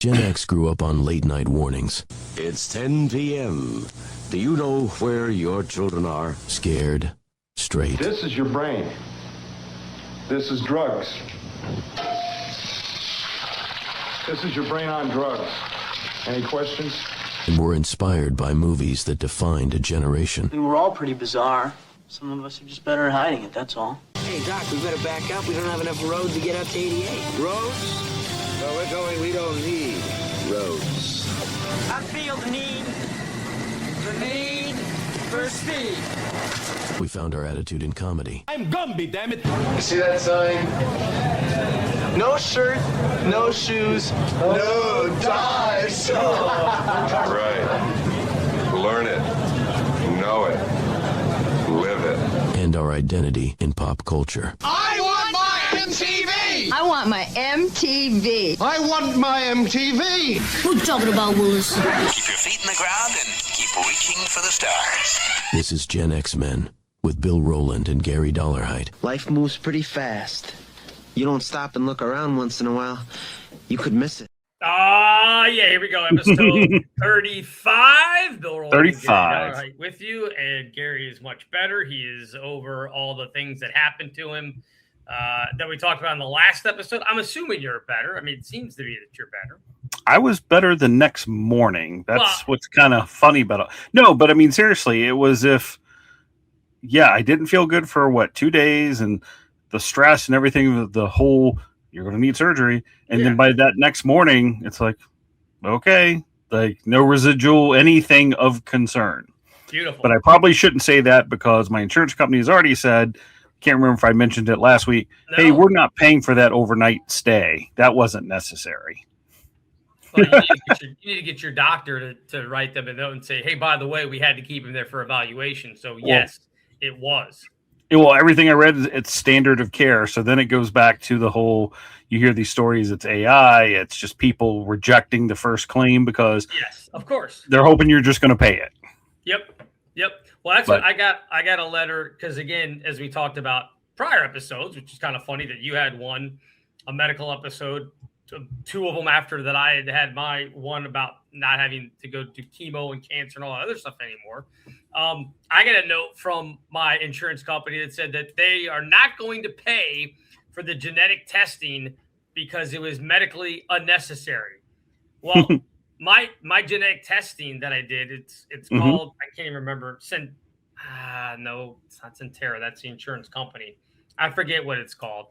Gen X grew up on late-night warnings. It's 10 p.m. Do you know where your children are? Scared, straight. This is your brain. This is drugs. This is your brain on drugs. Any questions? And were inspired by movies that defined a generation. I mean, we're all pretty bizarre. Some of us are just better at hiding it, that's all. Hey, Doc, we better back up. We don't have enough road to get up to 88. Roads? Where we're going, we don't need roads. I feel the need for speed. We found our attitude in comedy. I'm Gumby, damn it! You see that sign? No shirt, no shoes, no dice. Right. Learn it. Know it. Live it. And our identity in pop culture. I want my MTV! I want my MTV. I want my MTV. What you talking about, Willis? Keep your feet in the ground and keep reaching for the stars. This is Gen X Men with Bill Rowland and Gary Dollarhide. Life moves pretty fast. You don't stop and look around once in a while, you could miss it. Yeah, here we go. Episode 35. Bill Rowland 35. With you, and Gary is much better. He is over all the things that happened to him that we talked about in the last episode. I'm assuming you're better. I mean, it seems to be that you're better. I was better the next morning. That's what's kind of funny about it. No, but I mean, seriously, it was I didn't feel good for 2 days, and the stress and everything, the whole, you're going to need surgery. And then by that next morning, it's like, okay, like no residual anything of concern. Beautiful. But I probably shouldn't say that because my insurance company has already said, can't remember if I mentioned it last week. No. Hey, we're not paying for that overnight stay. That wasn't necessary. Well, you need to get your doctor to write them a note and say, hey, by the way, we had to keep him there for evaluation. So yes, it was. Well, everything I read, it's standard of care. So then it goes back to the whole, you hear these stories, it's AI, it's just people rejecting the first claim because yes, of course, they're hoping you're just going to pay it. Yep. Well, that's what I got. I got a letter because, again, as we talked about prior episodes, which is kind of funny that you had a medical episode, two of them after that I had my one about not having to go do chemo and cancer and all that other stuff anymore. I got a note from my insurance company that said that they are not going to pay for the genetic testing because it was medically unnecessary. Well, my genetic testing that I did, it's called, I can't even remember. No, it's not Centera. That's the insurance company. I forget what it's called.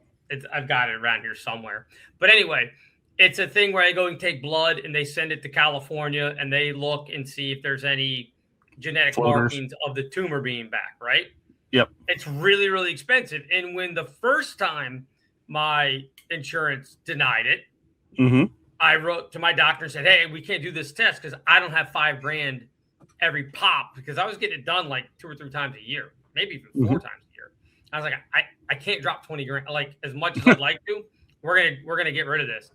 I've got it around here somewhere. But anyway, it's a thing where I go and take blood and they send it to California and they look and see if there's any genetic markings of the tumor being back, right? Yep. It's really, really expensive. And when the first time my insurance denied it, I wrote to my doctor and said, hey, we can't do this test because I don't have $5,000 every pop because I was getting it done like 2 or 3 times a year, maybe even 4 times a year. I was like, I can't drop $20,000. Like as much as I'd like to, we're gonna get rid of this.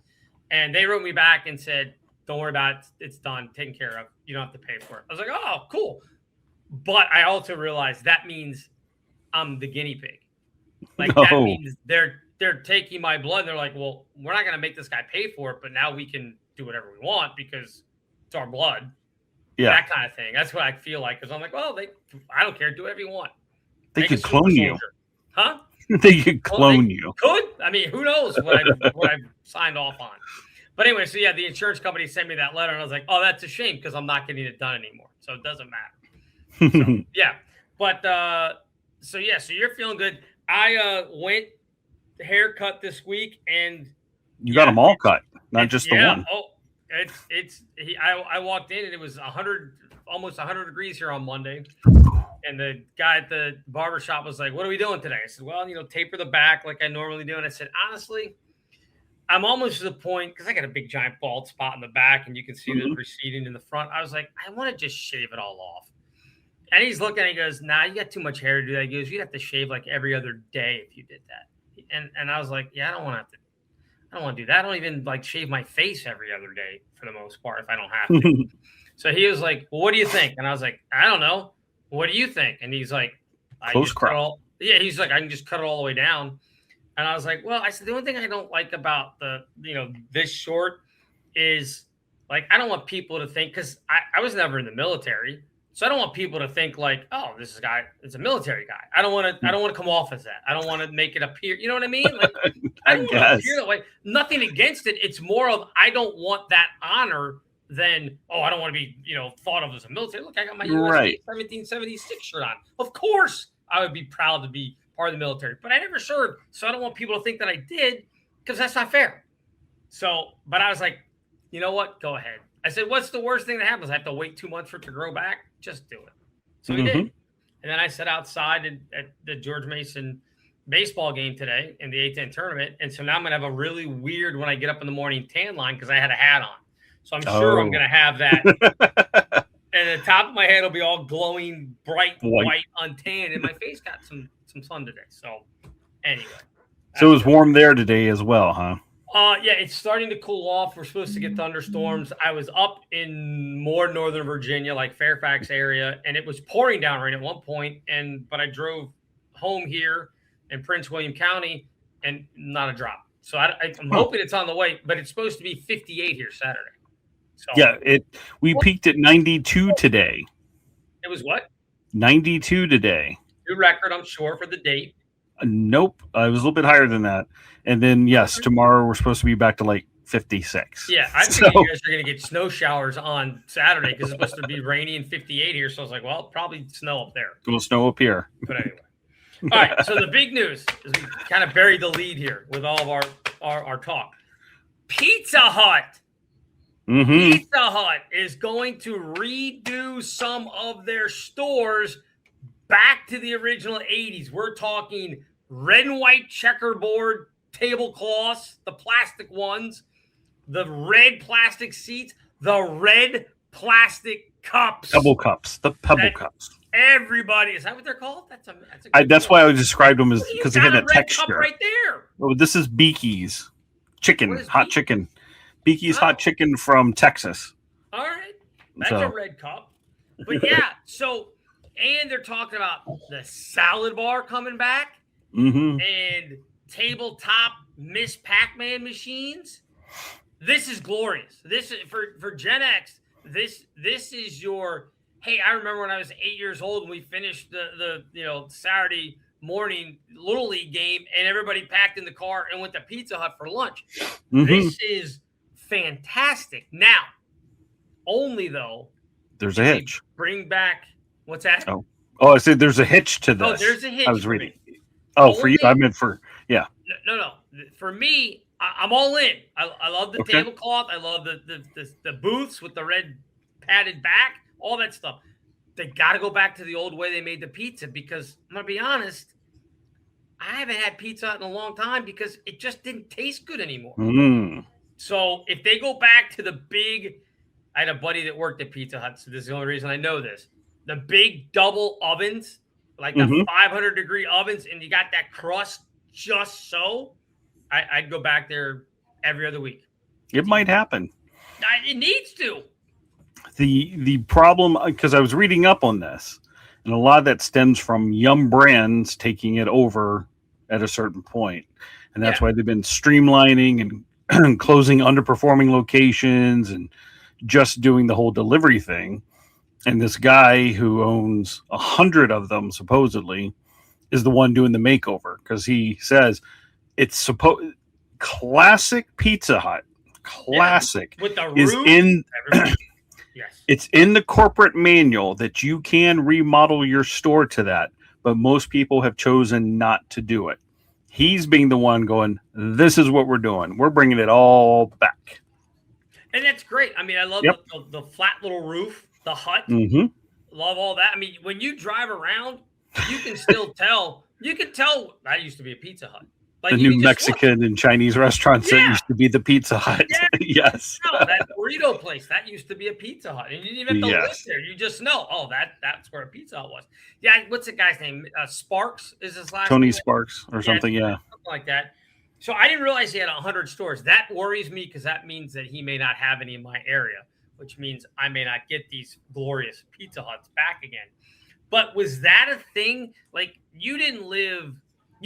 And they wrote me back and said, don't worry about it. It's done, taken care of. You don't have to pay for it. I was like, oh, cool. But I also realized that means I'm the guinea pig. Like that means they're taking my blood. And they're like, well, we're not going to make this guy pay for it, but now we can do whatever we want because it's our blood. Yeah. That kind of thing. That's what I feel like. Because I'm like, well, I don't care. Do whatever you want. They could clone you. Huh? They could clone you. Could? I mean, who knows what I've signed off on. But anyway, so the insurance company sent me that letter, and I was like, oh, that's a shame because I'm not getting it done anymore. So it doesn't matter. So, yeah. But, so you're feeling good. I went haircut this week, and you got them all cut, not just the one. Oh, I walked in, and it was almost 100 degrees here on Monday. And the guy at the barbershop was like, what are we doing today? I said, well, taper the back like I normally do. And I said, honestly, I'm almost to the point because I got a big giant bald spot in the back and you can see the receding in the front. I was like, I want to just shave it all off. And he's looking and he goes, nah, you got too much hair to do that. He goes, you'd have to shave like every other day if you did that. And I was like, yeah, I don't want to do that. I don't even like shave my face every other day for the most part if I don't have to. So he was like, well, what do you think? And I was like, I don't know. What do you think? And he's like, close crop. He's like, I can just cut it all the way down. And I was like, well, I said, the only thing I don't like about this short is like, I don't want people to think, because I was never in the military. So I don't want people to think like, oh, this guy is a military guy. I don't want to come off as that. I don't want to make it appear, you know what I mean? Like, I don't want to appear that way. Nothing against it. It's more of, I don't want that honor than, oh, I don't want to be, thought of as a military. Look, I got my USA 1776 shirt on. Of course, I would be proud to be part of the military, but I never served. So I don't want people to think that I did, because that's not fair. So, but I was like, you know what? Go ahead. I said, what's the worst thing that happens? I have to wait 2 months for it to grow back? Just do it. So we did. And then I sat outside at the George Mason baseball game today in the A-10 tournament. And so now I'm going to have a really weird, when I get up in the morning, tan line because I had a hat on. So I'm sure I'm going to have that. And the top of my head will be all glowing, bright, white, untanned. And my face got some sun today. So anyway. So it was warm there today as well, huh? Yeah, it's starting to cool off. We're supposed to get thunderstorms. I was up in more northern Virginia, like Fairfax area, and it was pouring down rain at one point. But I drove home here in Prince William County, and not a drop. So I'm hoping it's on the way. But it's supposed to be 58 here Saturday. So yeah, we peaked at 92 today. It was what? 92 today. New record, I'm sure, for the date. Nope, it was a little bit higher than that. And then, yes, tomorrow we're supposed to be back to like 56. Yeah, I think you guys are going to get snow showers on Saturday because it's supposed to be rainy and 58 here. So I was like, well, probably snow up there. It will snow up here. But anyway. All right, so the big news is we kind of buried the lead here with all of our talk. Pizza Hut. Pizza Hut is going to redo some of their stores back to the original 80s. We're talking red and white checkerboard tablecloths, the plastic ones, the red plastic seats, the red plastic cups. Pebble cups. The pebble cups. Everybody, is that what they're called? That's why I described them as, because they had that texture. Right there. Oh, this is Beaky's chicken, hot chicken. Beaky's hot chicken from Texas. All right. That's a red cup. But yeah, and they're talking about the salad bar coming back and tabletop Ms Pac Man machines. This is glorious. This is for Gen X. This is your, hey, I remember when I was 8 years old and we finished the Saturday morning Little League game and everybody packed in the car and went to Pizza Hut for lunch. This is fantastic. Now, only though, there's a hitch. Bring back, what's that? Oh, I said there's a hitch to this. Oh, there's a hitch. I was reading. Oh, for you, I meant for, yeah. No. For me, I'm all in. I love the tablecloth. I love the booths with the red padded back, all that stuff. They got to go back to the old way they made the pizza because I'm going to be honest, I haven't had pizza in a long time because it just didn't taste good anymore. So if they go back to the big, I had a buddy that worked at Pizza Hut, so this is the only reason I know this. The big double ovens, like the 500-degree ovens, and you got that crust just so, I'd go back there every other week. It might happen. It needs to. The problem, because I was reading up on this, and a lot of that stems from Yum Brands taking it over at a certain point. And that's why they've been streamlining and closing underperforming locations and just doing the whole delivery thing. And this guy who owns 100 of them, supposedly, is the one doing the makeover because he says it's classic Pizza Hut. Classic with the is roof, in. Yes. It's in the corporate manual that you can remodel your store to that, but most people have chosen not to do it. He's being the one going, this is what we're doing. We're bringing it all back. And that's great. I mean, I love the flat little roof, the hut. Love all that. I mean, when you drive around, you can still tell. You can tell that used to be a Pizza Hut. Like the new Mexican and Chinese restaurants that used to be the Pizza Hut. Yeah. Yes. No, that burrito place, that used to be a Pizza Hut. And you didn't even have to live there. You just know, that's where a Pizza Hut was. Yeah, what's the guy's name? Sparks is his last Tony name? Sparks or something, Something like that. So I didn't realize he had 100 stores. That worries me because that means that he may not have any in my area, which means I may not get these glorious Pizza Huts back again. But was that a thing? Like, you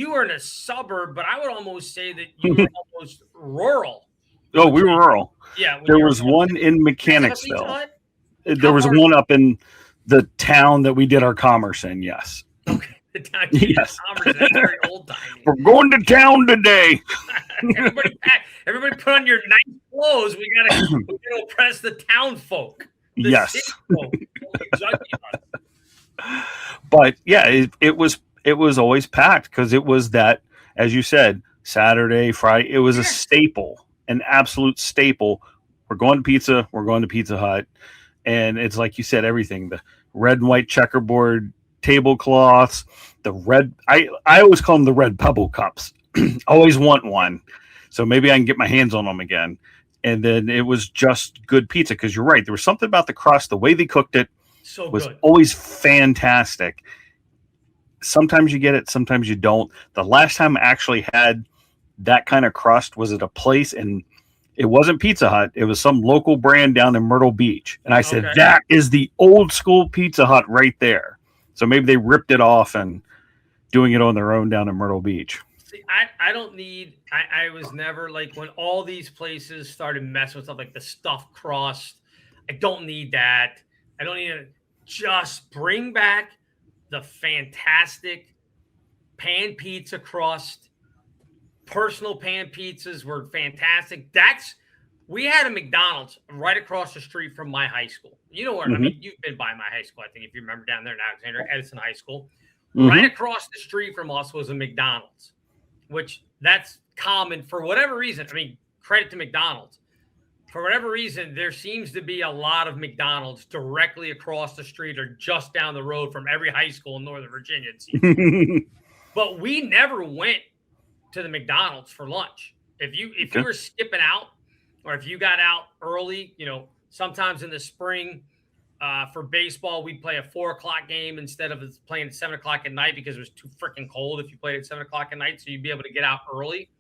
were in a suburb, but I would almost say that you were almost rural Oh, we were rural. Yeah. There was one in Mechanicsville. There was one up in the town that we did our commerce in. Yes. Okay. The town Yes. commerce. That's very old timey. We're going to town today. Everybody put on your nice clothes. We gotta oppress the town folk. The Yes. city folk. But yeah, it was always packed because it was that, as you said, Saturday, Friday. It was a staple, an absolute staple. We're going to pizza. We're going to Pizza Hut, and it's like you said, everything: the red and white checkerboard tablecloths, the red. I always call them the red pebble cups. Always want one, so maybe I can get my hands on them again. And then it was just good pizza because you're right. There was something about the crust, the way they cooked it. Was good. Always fantastic. Sometimes you get it, sometimes you don't. The last time I actually had that kind of crust was at a place, and it wasn't Pizza Hut. It was some local brand down in Myrtle Beach. And I said, that is the old school Pizza Hut right there. So maybe they ripped it off and doing it on their own down in Myrtle Beach. See, I don't need, I was never like, when all these places started messing with stuff like the stuffed crust, I don't need that. I don't need it. Just bring back the fantastic pan pizza crust. Personal pan pizzas were fantastic. We had a McDonald's right across the street from my high school. You know where, I mean, you've been by my high school, I think, if you remember, down there in Alexander, Edison High School. Right across the street from us was a McDonald's, which that's common for whatever reason. I mean, credit to McDonald's. For whatever reason, there seems to be a lot of McDonald's directly across the street or just down the road from every high school in Northern Virginia. But we never went to the McDonald's for lunch. If you were skipping out, or if you got out early, sometimes in the spring for baseball, we'd play a 4:00 game instead of playing at 7:00 at night because it was too freaking cold if you played at 7:00 at night. So you'd be able to get out early.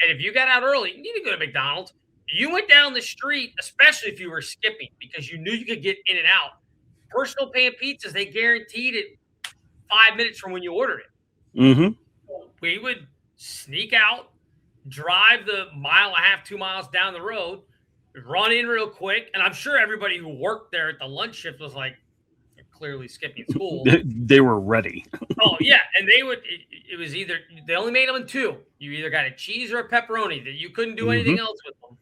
And if you got out early, you need to go to McDonald's. You went down the street, especially if you were skipping, because you knew you could get in and out. Personal pan pizzas, they guaranteed it 5 minutes from when you ordered it. So we would sneak out, drive the 1.5, 2 miles down the road, run in real quick. And I'm sure everybody who worked there at the lunch shift was like, they're clearly skipping school. They were ready. Oh, yeah. And it was either, they only made them in two. You either got a cheese or a pepperoni, that you couldn't do anything else with them.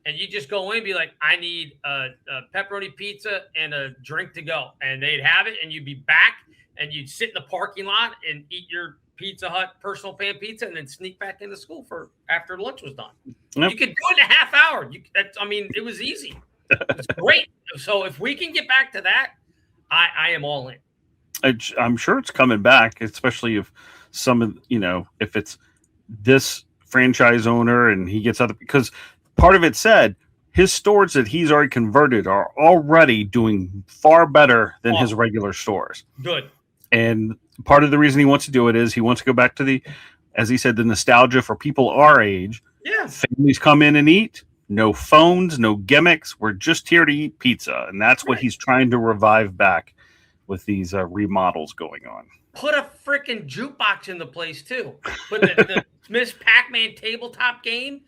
And you just go in and be like, I need a pepperoni pizza and a drink to go. And they'd have it, and you'd be back, and you'd sit in the parking lot and eat your Pizza Hut personal pan pizza and then sneak back into school for after lunch was done. Yep. You could do it in a half hour. It was easy. It's great. So if we can get back to that, I am all in. I'm sure it's coming back, especially if if it's this franchise owner and he gets other, because part of it said his stores that he's already converted are already doing far better than his regular stores. Good. And part of the reason he wants to do it is he wants to go back to as he said, the nostalgia for people our age. Yeah. Families come in and eat. No phones, no gimmicks. We're just here to eat pizza. And that's what he's trying to revive back with these remodels going on. Put a freaking jukebox in the place, too. Put the Ms Pac Man tabletop game.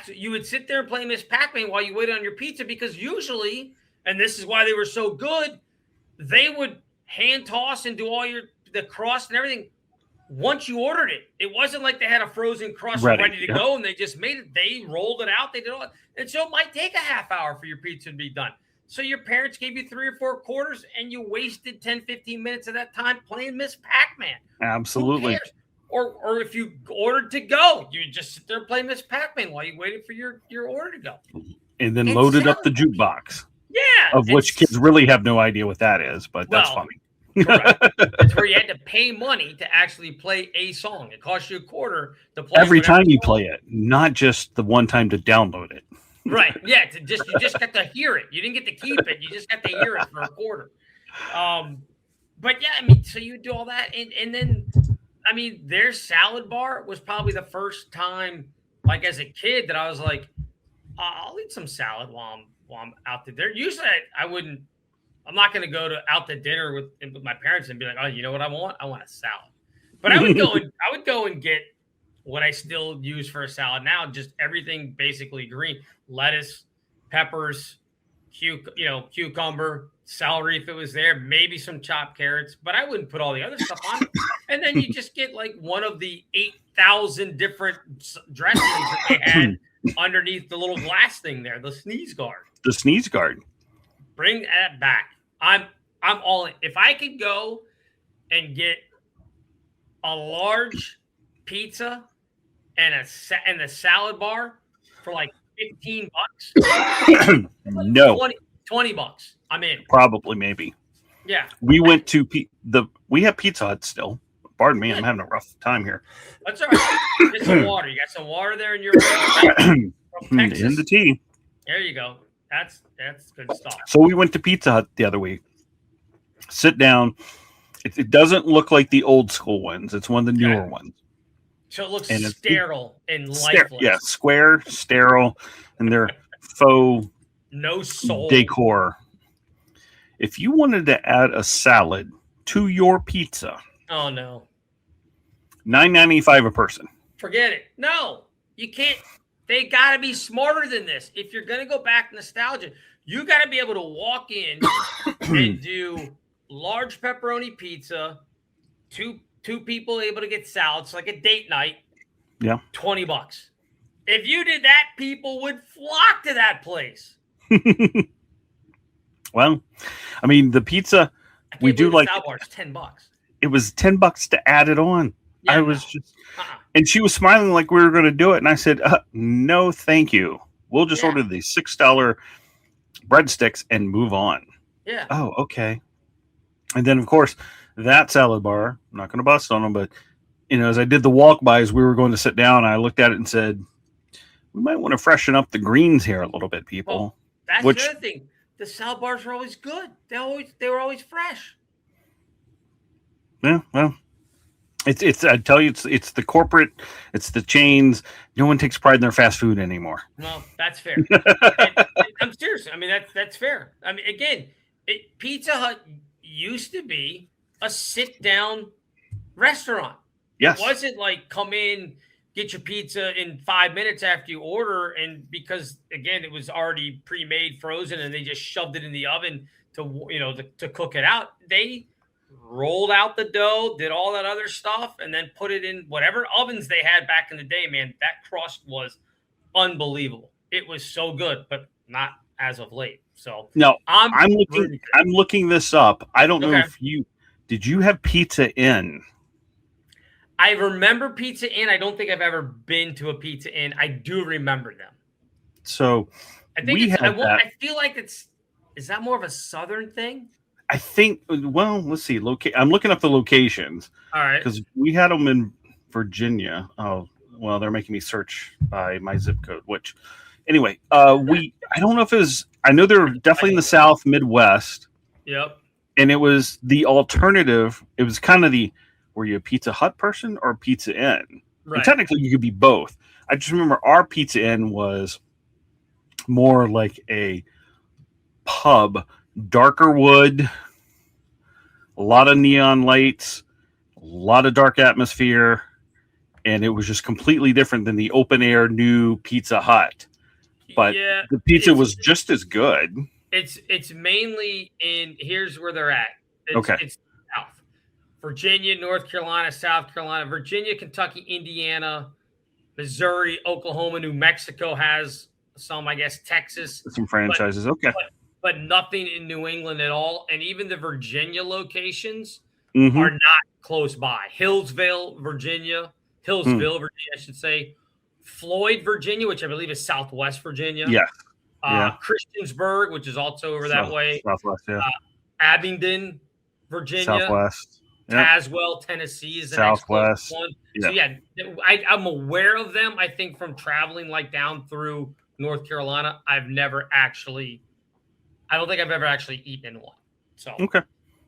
You would sit there and play Ms Pac Man while you waited on your pizza, because usually, and this is why they were so good, they would hand toss and do all the crust and everything once you ordered it. It wasn't like they had a frozen crust ready to go and they just made it. They rolled it out. They did all that. And so it might take a half hour for your pizza to be done. So your parents gave you 3 or 4 quarters and you wasted 10, 15 minutes of that time playing Ms Pac Man. Absolutely. Or if you ordered to go, you just sit there and play Ms Pac Man while you waited for your order to go. And then loaded up the jukebox. Yeah. Of which kids really have no idea what that is, but that's funny. Correct. That's where you had to pay money to actually play a song. It cost you a quarter to play every time you play it, not just the one time to download it. Right. Yeah. You just got to hear it. You didn't get to keep it. You just got to hear it for a quarter. But yeah, I mean, so you do all that, and then, I mean, their salad bar was probably the first time, like as a kid, that I was like, I'll eat some salad while I'm out to dinner. Usually, I wouldn't. I'm not going to go out to dinner with my parents and be like, oh, you know what I want? I want a salad. But I would go and get what I still use for a salad now. Just everything basically green: lettuce, peppers, cucumber, celery if it was there, maybe some chopped carrots, but I wouldn't put all the other stuff on it. And then you just get like one of the 8,000 different dressings that they had underneath the little glass thing there, the sneeze guard. The sneeze guard. Bring that back. I'm all in. If I could go and get a large pizza and the salad bar for like $15, no, 20 bucks. I'm in. Probably, maybe. Yeah. We went to we have Pizza Hut still. Pardon me, I'm having a rough time here. That's all right. Get some water. You got some water there in your in the tea. There you go. That's good stuff. So we went to Pizza Hut the other week. Sit down. It doesn't look like the old school ones. It's one of the newer ones. So it looks sterile and lifeless. Yeah, square, sterile, and they're faux no soul decor. If you wanted to add a salad to your pizza, oh no, $9.95 a person. Forget it. No, you can't. They got to be smarter than this. If you're going to go back nostalgia, you got to be able to walk in and do large pepperoni pizza, two people able to get salads, like a date night. Yeah, $20. If you did that, people would flock to that place. Well, I mean, the pizza we do like. Salad bar is $10. It was $10 to add it on. Yeah, I was just, and she was smiling like we were going to do it, and I said, "No, thank you. We'll just order the $6 breadsticks and move on." Yeah. Oh, okay. And then, of course, that salad bar. I'm not going to bust on them, but as I did the walk by, as we were going to sit down, I looked at it and said, "We might want to freshen up the greens here a little bit, people." Well, that's the other thing. The salad bars were always good. They were always fresh. Yeah, well, it's I tell you, it's the corporate, it's the chains. No one takes pride in their fast food anymore. Well, that's fair. I'm serious. I mean, that's fair. I mean, again, Pizza Hut used to be a sit-down restaurant. Yes. It wasn't like come in, get your pizza in 5 minutes after you order, and because again, it was already pre-made, frozen, and they just shoved it in the oven to cook it out. They rolled out the dough, did all that other stuff, and then put it in whatever ovens they had back in the day. Man, that crust was unbelievable. It was so good, but not as of late. So no, I'm looking this up. I don't know if did you have Pizza Inn? I remember Pizza Inn. I don't think I've ever been to a Pizza Inn. I do remember them. So I think I feel like is that more of a southern thing? I think. Well, let's see. I'm looking up the locations. All right, because we had them in Virginia. Oh, well, they're making me search by my zip code. Which, anyway, I don't know if it was. I know they're definitely in the South, Midwest. Yep. And it was the alternative. It was kind of were you a Pizza Hut person or a Pizza Inn? Right. And technically, you could be both. I just remember our Pizza Inn was more like a pub, darker wood, a lot of neon lights, a lot of dark atmosphere, and it was just completely different than the open air new Pizza Hut. But the pizza was just as good. It's mainly here's where they're at. It's South. Virginia, North Carolina, South Carolina, Virginia, Kentucky, Indiana, Missouri, Oklahoma, New Mexico has some, I guess, Texas. Some franchises, but nothing in New England at all. And even the Virginia locations mm-hmm. are not close by. Hillsville, Virginia, I should say. Floyd, Virginia, which I believe is Southwest Virginia. Yeah. Christiansburg, which is also over that way. Southwest, yeah. Abingdon, Virginia. Southwest. Yep. Caswell, Tennessee is the Southwest. next one. Yeah. So, I'm aware of them, I think, from traveling like down through North Carolina. I don't think I've ever actually eaten in one. So okay.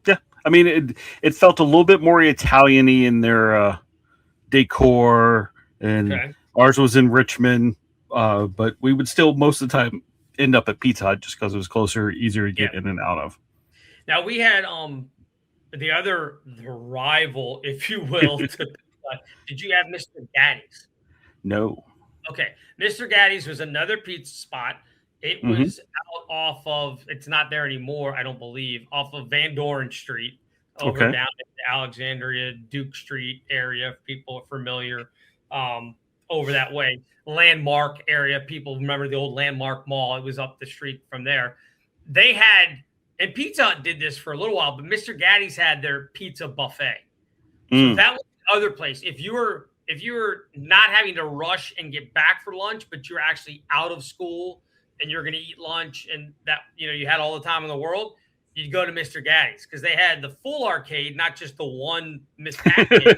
Yeah. I mean, it felt a little bit more Italian-y in their decor, and ours was in Richmond, but we would still most of the time end up at Pizza Hut just because it was closer, easier to get in and out of. Now we had the rival, if you will. Did you have Mr. Daddy's? No. Okay. Mr. Gaddy's was another pizza spot. It was out off of, it's not there anymore, I don't believe, off of Van Doren Street over down in the Alexandria, Duke Street area, if people are familiar, over that way. Landmark area. People remember the old Landmark Mall. It was up the street from there. They had, and Pizza Hut did this for a little while, but Mr. Gaddy's had their pizza buffet. So that was the other place. If you were not having to rush and get back for lunch, but you're actually out of school and you're going to eat lunch and that, you had all the time in the world, you'd go to Mr. Gaddy's because they had the full arcade, not just the one Ms Pac Man,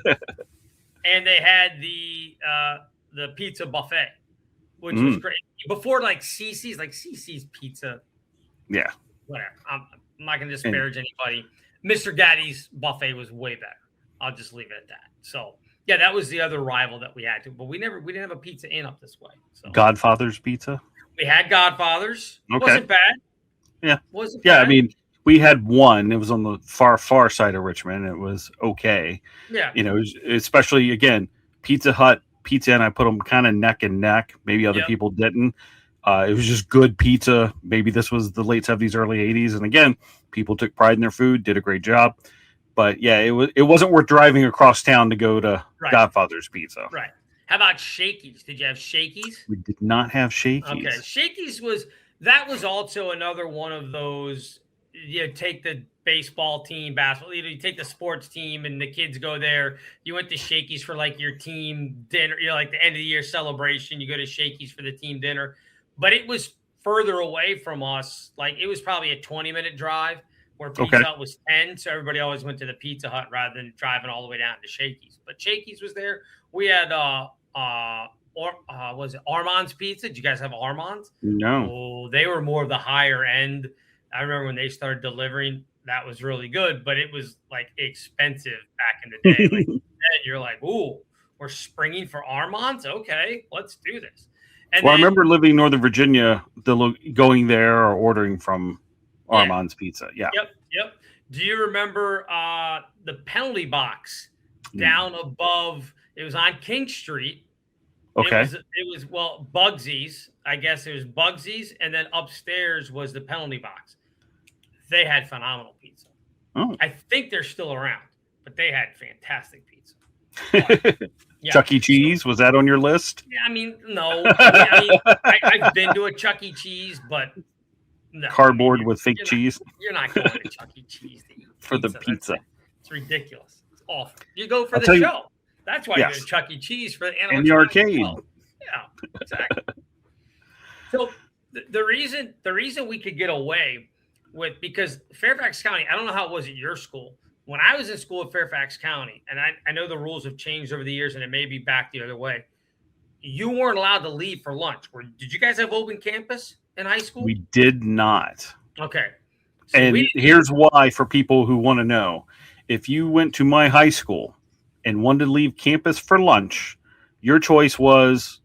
and they had the pizza buffet, which was great. Before CC's pizza. Yeah. Whatever. I'm not going to disparage anybody. Mr. Gaddy's buffet was way better. I'll just leave it at that. So, yeah, that was the other rival that we had to, but we didn't have a Pizza Inn up this way. So Godfather's Pizza? We had Godfather's. Okay. Wasn't bad. Yeah. Wasn't bad. I mean, we had one. It was on the far side of Richmond. It was okay. Yeah. Especially, again, Pizza Hut, Pizza Inn, I put them kind of neck and neck. Maybe other people didn't. It was just good pizza. Maybe this was the late 70s, early 80s. And again, people took pride in their food, did a great job. But yeah, it wasn't worth driving across town to go to Godfather's Pizza. Right. How about Shakey's? Did you have Shakey's? We did not have Shakey's. Okay. Shakey's was also another one of those, take the baseball team, basketball, you take the sports team and the kids go there. You went to Shakey's for like your team dinner, like the end of the year celebration. You go to Shakey's for the team dinner. But it was further away from us. Like it was probably a 20-minute drive where Pizza Hut was 10. So everybody always went to the Pizza Hut rather than driving all the way down to Shakey's. But Shakey's was there. We had, was it Armand's Pizza? Did you guys have Armand's? No. Oh, they were more of the higher end. I remember when they started delivering, that was really good, but it was like expensive back in the day. Like you're like, ooh, we're springing for Armand's? Okay, let's do this. And I remember living in Northern Virginia, going there or ordering from Armand's Pizza. Yeah. Yep. Do you remember the penalty box down above? It was on King Street. Okay. It was Bugsy's. I guess it was Bugsy's, and then upstairs was the penalty box. They had phenomenal pizza. Oh. I think they're still around, but they had fantastic pizza. Chuck E. Cheese, was that on your list? Yeah, I mean, no. I've been to a Chuck E. Cheese, but no. Cardboard with fake cheese? You're not going to Chuck E. Cheese to eat for the pizza. It's ridiculous. It's awful. You go for the show. That's why you go to Chuck E. Cheese for the and the arcade. Show. Yeah, exactly. So the reason we could get away with, because Fairfax County, I don't know how it was at your school. When I was in school at Fairfax County, and I know the rules have changed over the years and it may be back the other way, you weren't allowed to leave for lunch. Did you guys have open campus in high school? We did not. Okay. So and here's why, for people who want to know. If you went to my high school and wanted to leave campus for lunch, your choice was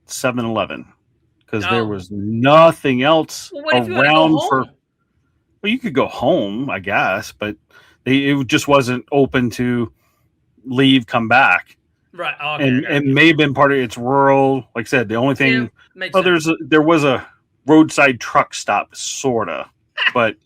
7-Eleven, because there was nothing else around for. Well, you could go home, I guess, but it just wasn't open to leave, come back. Right. Okay, and may have been part of it's rural. Like I said, the only thing. There was a roadside truck stop, sorta, but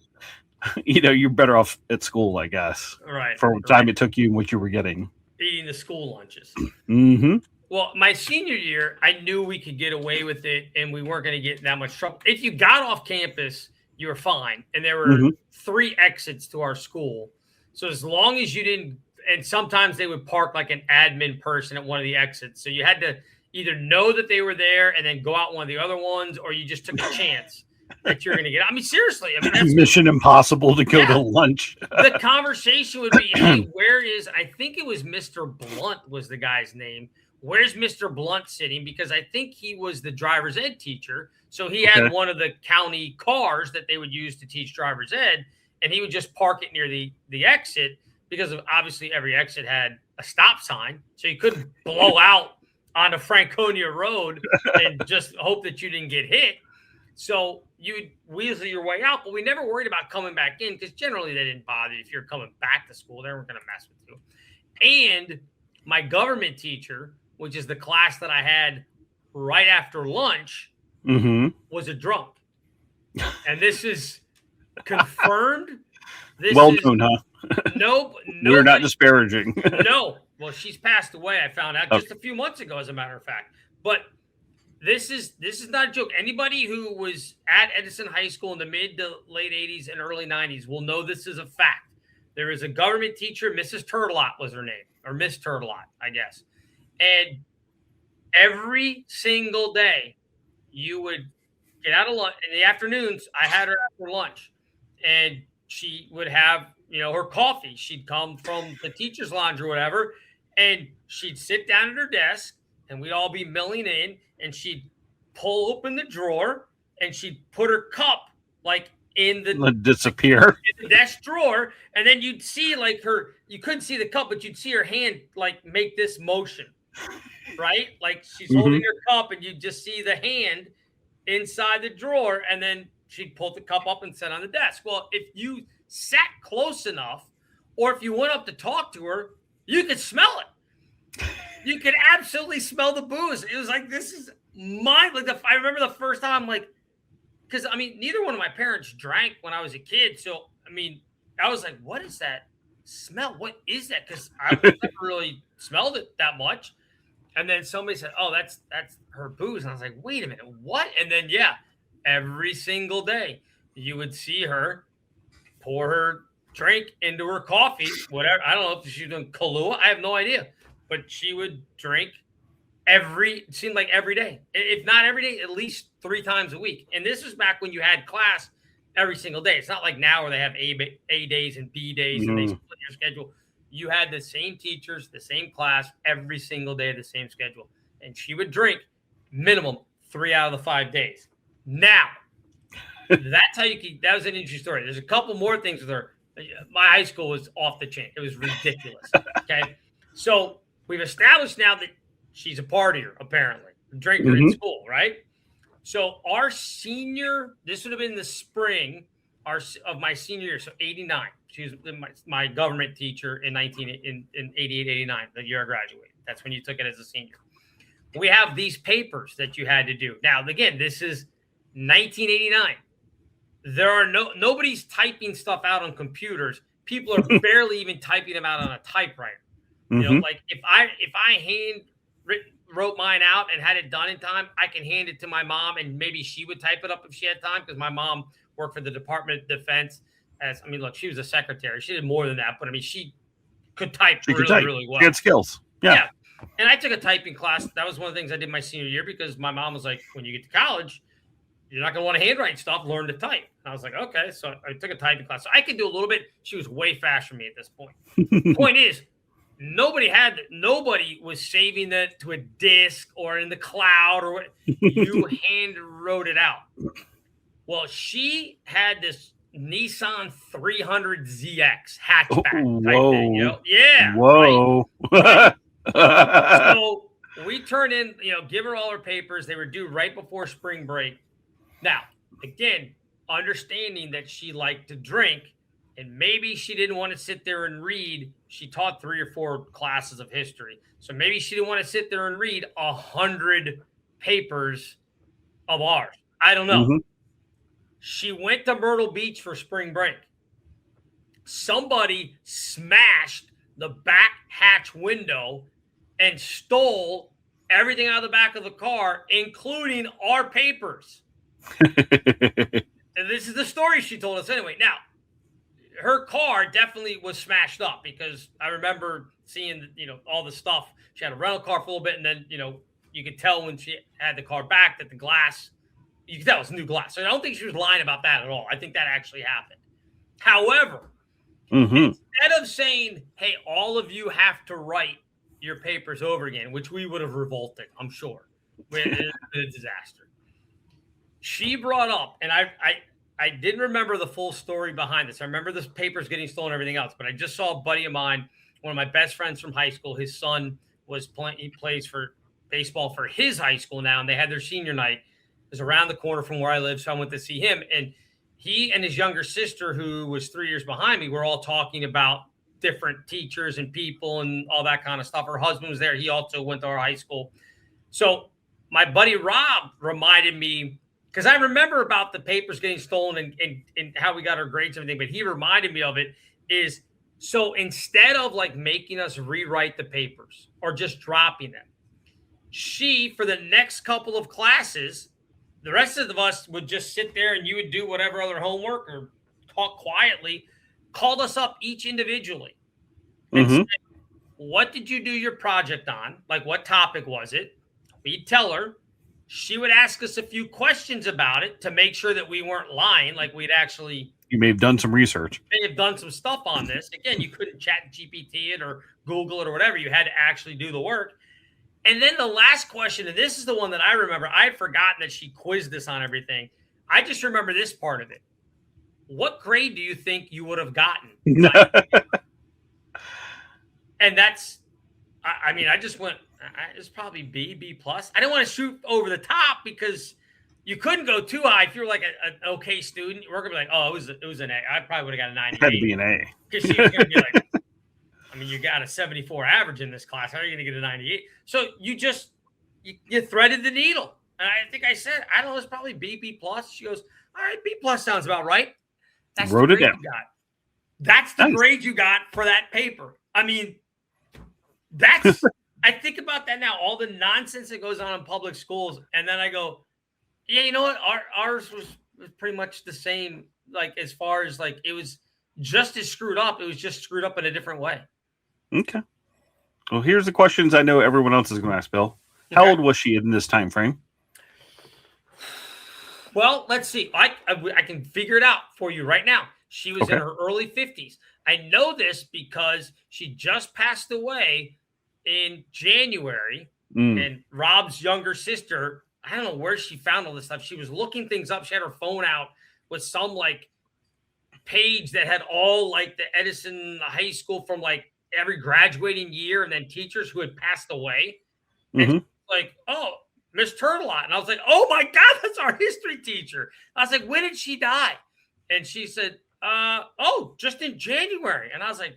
you're better off at school, I guess. Right. For the time it took you and what you were getting. Eating the school lunches. Mm-hmm. Well, my senior year, I knew we could get away with it, and we weren't going to get that much trouble. If you got off campus, you were fine. And there were 3 exits to our school. So as long as you didn't, and sometimes they would park like an admin person at one of the exits. So you had to either know that they were there and then go out one of the other ones, or you just took a chance that you're going to get. I mean, seriously. I mean, that's Mission Impossible to go to lunch. The conversation would be, hey, where is, I think it was Mr. Blunt was the guy's name. Where's Mr. Blunt sitting? Because I think he was the driver's ed teacher. So he had one of the county cars that they would use to teach driver's ed, and he would just park it near the exit, because of obviously every exit had a stop sign. So you couldn't blow out on a Franconia Road and just hope that you didn't get hit. So you'd weasel your way out, but we never worried about coming back in, because generally they didn't bother you. If you're coming back to school, they weren't going to mess with you. And my government teacher which is the class that I had right after lunch, was a drunk. And this is confirmed. This well is, known, huh? No, We're not disparaging. No. Well, she's passed away. I found out just a few months ago, as a matter of fact. But this is not a joke. Anybody who was at Edison High School in the mid to late 80s and early 90s will know this is a fact. There is a government teacher, Mrs. Turtelot was her name, or Miss Turtelot, I guess. And every single day, you would get out of lunch. In the afternoons, I had her after lunch. And she would have, her coffee. She'd come from the teacher's lounge or whatever, and she'd sit down at her desk, and we'd all be milling in, and she'd pull open the drawer, and she'd put her cup in the disappear in the desk drawer, and then you'd see you couldn't see the cup, but you'd see her hand make this motion, right? Like she's holding her cup, and you just see the hand inside the drawer, and then she'd pull the cup up and sit on the desk. Well, if you sat close enough, or if you went up to talk to her, you could smell it. You could absolutely smell the booze. It was like, this is I remember the first time, because neither one of my parents drank when I was a kid. So, I was like, what is that smell? What is that? Because I've never really smelled it that much. And then somebody said, oh, that's her booze. And I was like, wait a minute, what? And then, every single day you would see her pour her drink into her coffee, whatever. I don't know if she was doing Kahlua. I have no idea. But she would drink it seemed like every day. If not every day, at least 3 times a week. And this was back when you had class every single day. It's not like now where they have A days and B days and they split your schedule. You had the same teachers, the same class, every single day, the same schedule. And she would drink minimum 3 out of the 5 days. Now, that's how that was an interesting story. There's a couple more things with her. My high school was off the chain. It was ridiculous. Okay. So we've established now that she's a partier, apparently, a drinker in school, right? So our senior, this would have been the spring of my senior year, so 89. She was my government teacher in 88, 89, the year I graduated. That's when you took it as a senior. We have these papers that you had to do. Now, again, this is 1989. There are nobody's typing stuff out on computers. People are barely even typing them out on a typewriter. If I wrote mine out and had it done in time, I can hand it to my mom, and maybe she would type it up if she had time, because my mom worked for the Department of Defense. She was a secretary. She did more than that, but she could type really well. She had skills. Yeah. And I took a typing class. That was one of the things I did my senior year, because my mom was like, when you get to college, you're not going to want to handwrite stuff, learn to type. And I was like, okay. So I took a typing class. So I could do a little bit. She was way faster than me at this point. Point is, nobody was saving that to a disk or in the cloud or what. You hand wrote it out. Well, she had this Nissan 300ZX hatchback type thing. Yeah. Whoa. Right? So we turn in, give her all her papers. They were due right before spring break. Now, again, understanding that she liked to drink, and maybe she didn't want to sit there and read. She taught 3 or 4 classes of history. So maybe she didn't want to sit there and read 100 papers of ours. I don't know. She went to Myrtle Beach for spring break. Somebody smashed the back hatch window and stole everything out of the back of the car, including our papers. And this is the story she told us anyway. Now, her car definitely was smashed up, because I remember seeing, all the stuff. She had a rental car for a little bit, and then, you could tell when she had the car back that the glass, you could tell it was new glass. So I don't think she was lying about that at all. I think that actually happened. However, instead of saying, hey, all of you have to write your papers over again, which we would have revolted, I'm sure. It's a disaster. She brought up, and I didn't remember the full story behind this. I remember the papers getting stolen and everything else, but I just saw a buddy of mine, one of my best friends from high school. His son he plays for baseball for his high school now, and they had their senior night. It was around the corner from where I live, so I went to see him. And he and his younger sister, who was 3 years behind me, were all talking about different teachers and people and all that kind of stuff. Her husband was there. He also went to our high school. So my buddy Rob reminded me, because I remember about the papers getting stolen and how we got our grades and everything, but he reminded me of it is, so instead of like making us rewrite the papers or just dropping them, she, for the next couple of classes, the rest of us would just sit there and you would do whatever other homework or talk quietly, called us up each individually and said, what did you do your project on? Like, what topic was it? We'd tell her. She would ask us a few questions about it to make sure that we weren't lying. Like we'd actually. You may have done some research. May have done some stuff on this. Again, you couldn't chat GPT it or Google it or whatever. You had to actually do the work. And then the last question, and this is the one that I remember. I had forgotten that she quizzed this on everything. I just remember this part of it. What grade do you think you would have gotten? And that's, I mean, I just went, it's probably B plus. I didn't want to shoot over the top because you couldn't go too high. If you were like an okay student, we're gonna be like, oh, it was an A. I probably would have got a 98. It had to be an A. Because she was gonna be like, I mean, you got a 74 average in this class. How are you gonna get a 98? So you just you threaded the needle. And I think I said, I don't know, it's probably B plus. She goes, all right, B plus sounds about right. That's Wrote it down. That's the grade you got for that paper. I mean, that's I think about that now, all the nonsense that goes on in public schools, and then I go, yeah, you know what? Ours was pretty much the same, like as far as like it was just as screwed up. It was just screwed up in a different way. Okay. Well, here's the questions I know everyone else is going to ask, Bill. How old was she in this time frame? Well, let's see. I can figure it out for you right now. She was in her early 50s. I know this because she just passed away in January, and Rob's younger sister, I don't know where she found all this stuff. She was looking things up. She had her phone out with some like page that had all like the Edison High School from like every graduating year and then teachers who had passed away. And like, oh, Miss Turtelot. And I was like, oh my God, that's our history teacher. I was like, when did she die? And she said, oh, just in January. And I was like,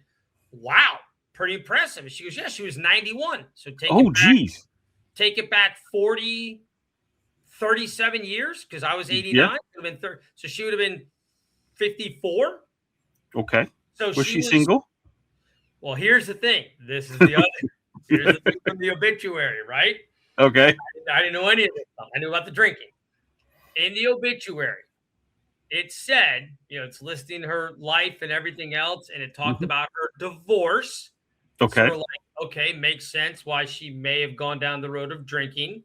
wow. Pretty impressive. And she goes, yeah, she was 91. So take it back 37 years because I was 89. Yeah. It would have been 30. So she would have been 54. Okay. So was she single? Well, here's the thing. This is the other. Here's the thing from the obituary, right? Okay. I didn't know any of this stuff. I knew about the drinking. In the obituary, it said, you know, it's listing her life and everything else, and it talked about her divorce. Okay. So we're like, okay, makes sense why she may have gone down the road of drinking.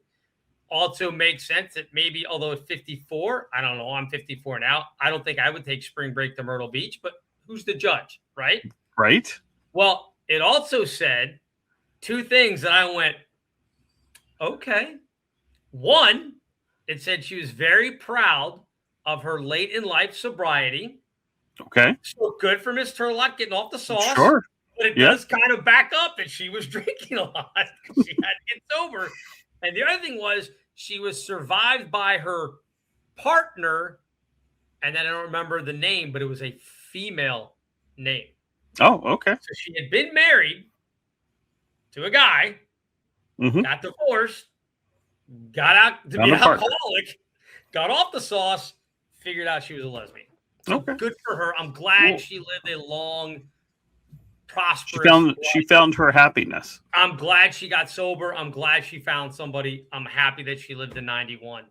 Also makes sense that maybe, although at 54, I don't know, I'm 54 now. I don't think I would take spring break to Myrtle Beach, but who's the judge, right? Right. Well, it also said two things that I went, okay. One, it said she was very proud of her late in life sobriety. Okay. So good for Miss Turtelot getting off the sauce. Sure. But it does kind of back up that she was drinking a lot because she had to get sober. And the other thing was she was survived by her partner, and then I don't remember the name, but it was a female name. Oh, okay. So she had been married to a guy, got divorced, got out to be an alcoholic, got off the sauce, figured out she was a lesbian. So good for her. I'm glad she lived a long, prosperous. She found her happiness. I'm glad she got sober. I'm glad she found somebody. I'm happy that she lived to 91.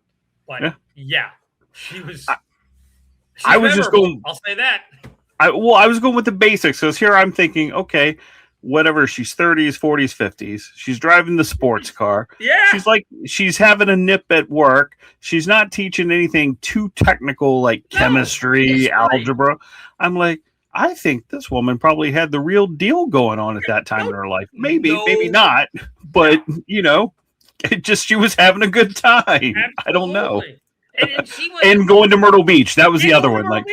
But she was. I was just going. I'll say that. I was going with the basics because here I'm thinking, okay, whatever. She's 30s, 40s, 50s. She's driving the sports car. Yeah. She's having a nip at work. She's not teaching anything too technical like chemistry, algebra. I'm like, I think this woman probably had the real deal going on at that time in her life. Maybe not, but you know, she was having a good time. Absolutely. I don't know. And going to Myrtle Beach. That was the other one. Like,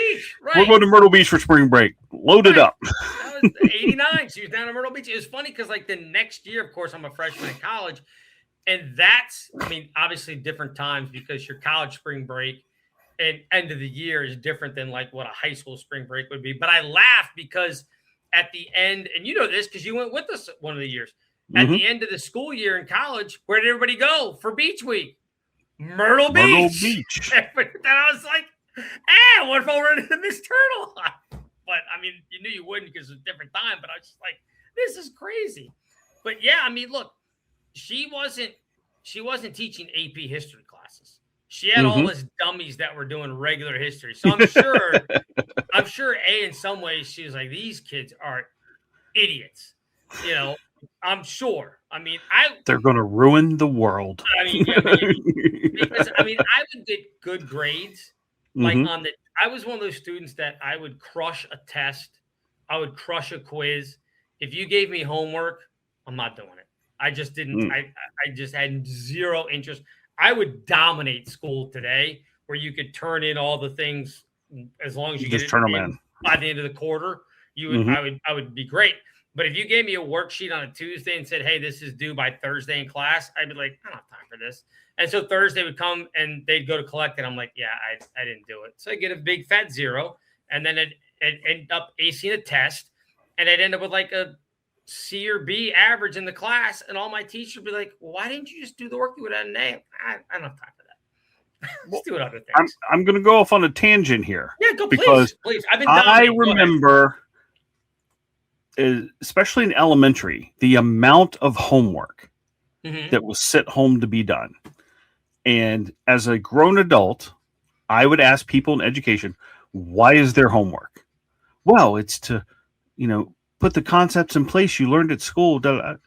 we're going to Myrtle Beach for spring break. Load it up. That was 89. She was down in Myrtle Beach. It was funny because, like, the next year, of course, I'm a freshman in college. And that's, I mean, obviously different times because your college spring break and end of the year is different than, like, what a high school spring break would be. But I laugh because at the end, and you know this because you went with us one of the years. At the end of the school year in college, where did everybody go for beach week? Myrtle Beach. But then I was like, what if I were into Miss Turtle? But I mean, you knew you wouldn't because it's a different time. But I was just like, this is crazy. But yeah, I mean, look, she wasn't teaching AP history classes. She had all these dummies that were doing regular history. So I'm sure in some ways she was like, these kids are idiots. You know, I'm sure. I mean, they're going to ruin the world. Because I would get good grades. Like I was one of those students that I would crush a test. I would crush a quiz. If you gave me homework, I'm not doing it. I just didn't. I just had zero interest. I would dominate school today, where you could turn in all the things as long as you just get turn them in by the end of the quarter. You would, I would be great. But if you gave me a worksheet on a Tuesday and said, "Hey, this is due by Thursday in class," I'd be like, "I don't have time for this." And so Thursday would come and they'd go to collect it. I'm like, "Yeah, I didn't do it." So I get a big fat 0, and then it end up acing a test, and I'd end up with like a C or B average in the class, and all my teachers would be like, well, "Why didn't you just do the work you would have an A?" I don't have time for that. Let's do other things. I'm going to go off on a tangent here. Yeah, go because please. I've been I remember, especially in elementary, the amount of homework that was sent home to be done. And as a grown adult, I would ask people in education, why is there homework? Well, it's to, put the concepts in place you learned at school.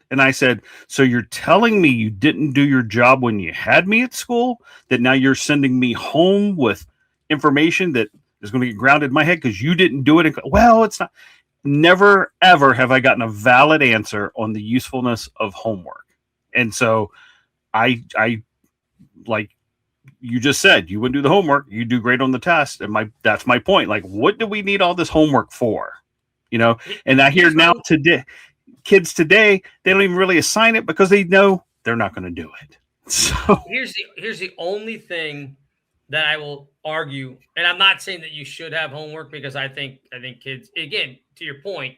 And I said, so you're telling me you didn't do your job when you had me at school, that now you're sending me home with information that is going to get grounded in my head because you didn't do it. Well, it's not. Never, ever have I gotten a valid answer on the usefulness of homework. And so I like you just said, you wouldn't do the homework. You do great on the test. And that's my point. Like, what do we need all this homework for? And I hear now today, kids today, they don't even really assign it because they know they're not going to do it. So here's the only thing that I will argue, and I'm not saying that you should have homework because I think kids, again, to your point,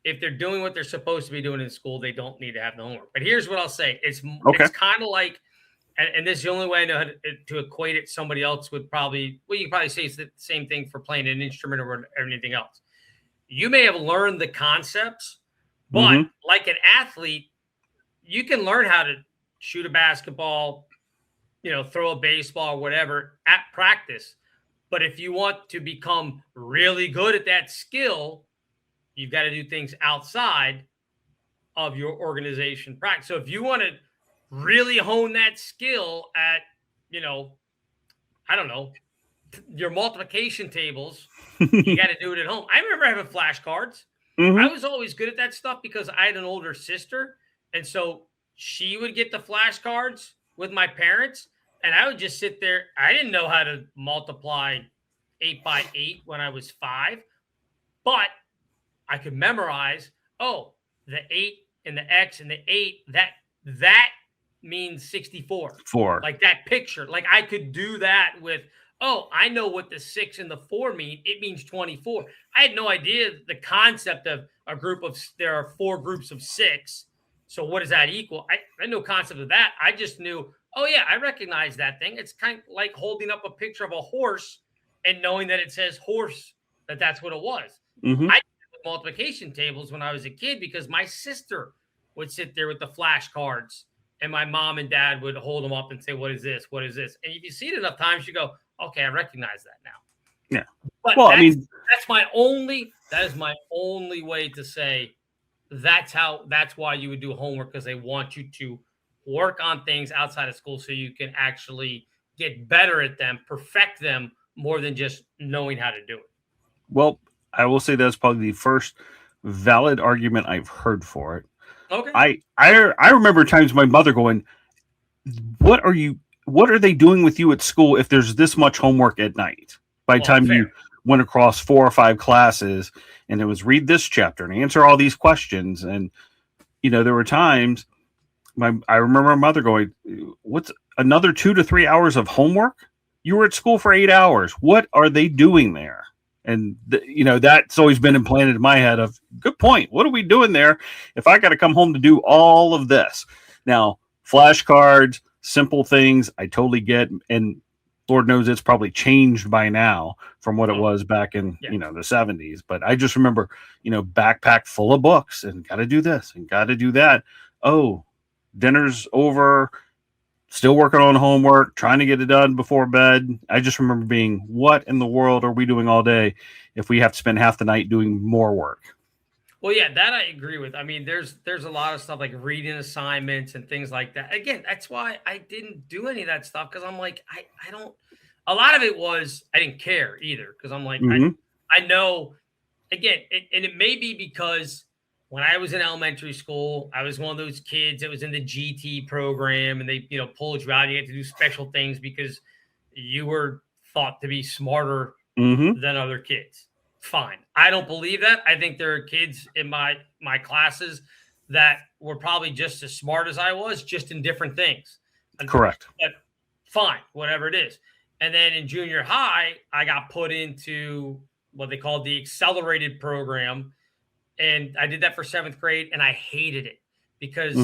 if they're doing what they're supposed to be doing in school, they don't need to have the homework. But here's what I'll say: it's kind of like, and this is the only way I know how to equate it. Somebody else would probably, you can probably say it's the same thing for playing an instrument or anything else. You may have learned the concepts, but like an athlete, you can learn how to shoot a basketball, throw a baseball or whatever at practice. But if you want to become really good at that skill, you've got to do things outside of your organization practice. So if you want to really hone that skill at, I don't know, your multiplication tables, you got to do it at home. I remember having flashcards. I was always good at that stuff because I had an older sister. And so she would get the flashcards with my parents, and I would just sit there. I didn't know how to multiply 8 by 8 when I was 5, but I could memorize, the 8 and the X and the 8, that means 64. Like that picture. Like I could do that with, I know what the 6 and the 4 mean. It means 24. I had no idea the concept of there are 4 groups of 6. So what does that equal? I had no concept of that. I just knew, I recognize that thing. It's kind of like holding up a picture of a horse and knowing that it says horse, that's what it was. I did multiplication tables when I was a kid because my sister would sit there with the flashcards and my mom and dad would hold them up and say, what is this? What is this? And if you see it enough times, you go, okay, I recognize that now. Yeah. But that is my only way to say that's why you would do homework, because they want you to work on things outside of school so you can actually get better at them, perfect them more than just knowing how to do it. Well, I will say that's probably the first valid argument I've heard for it. Okay. I remember times my mother going, what are they doing with you at school if there's this much homework at night? By the time you went across 4 or 5 classes and it was read this chapter and answer all these questions. And, there were times I remember my mother going, what's another 2 to 3 hours of homework? You were at school for 8 hours. What are they doing there? And that's always been implanted in my head of, good point. What are we doing there if I got to come home to do all of this? Now, flashcards, simple things, I totally get. And Lord knows it's probably changed by now from what it was back in, the 70s. But I just remember, backpack full of books and got to do this and got to do that. Oh, dinner's over. Still working on homework, trying to get it done before bed. I just remember being, what in the world are we doing all day if we have to spend half the night doing more work? Well, yeah, that I agree with. I mean, there's a lot of stuff like reading assignments and things like that. Again, that's why I didn't do any of that stuff, because I'm like, I don't. A lot of it was I didn't care either, because I'm like, I know. Again, and it may be because when I was in elementary school, I was one of those kids that was in the GT program, and they, pulled you out. You had to do special things because you were thought to be smarter than other kids. Fine. I don't believe that. I think there are kids in my classes that were probably just as smart as I was, just in different things. Correct. But fine, whatever it is. And then in junior high, I got put into what they called the accelerated program. And I did that for 7th grade, and I hated it because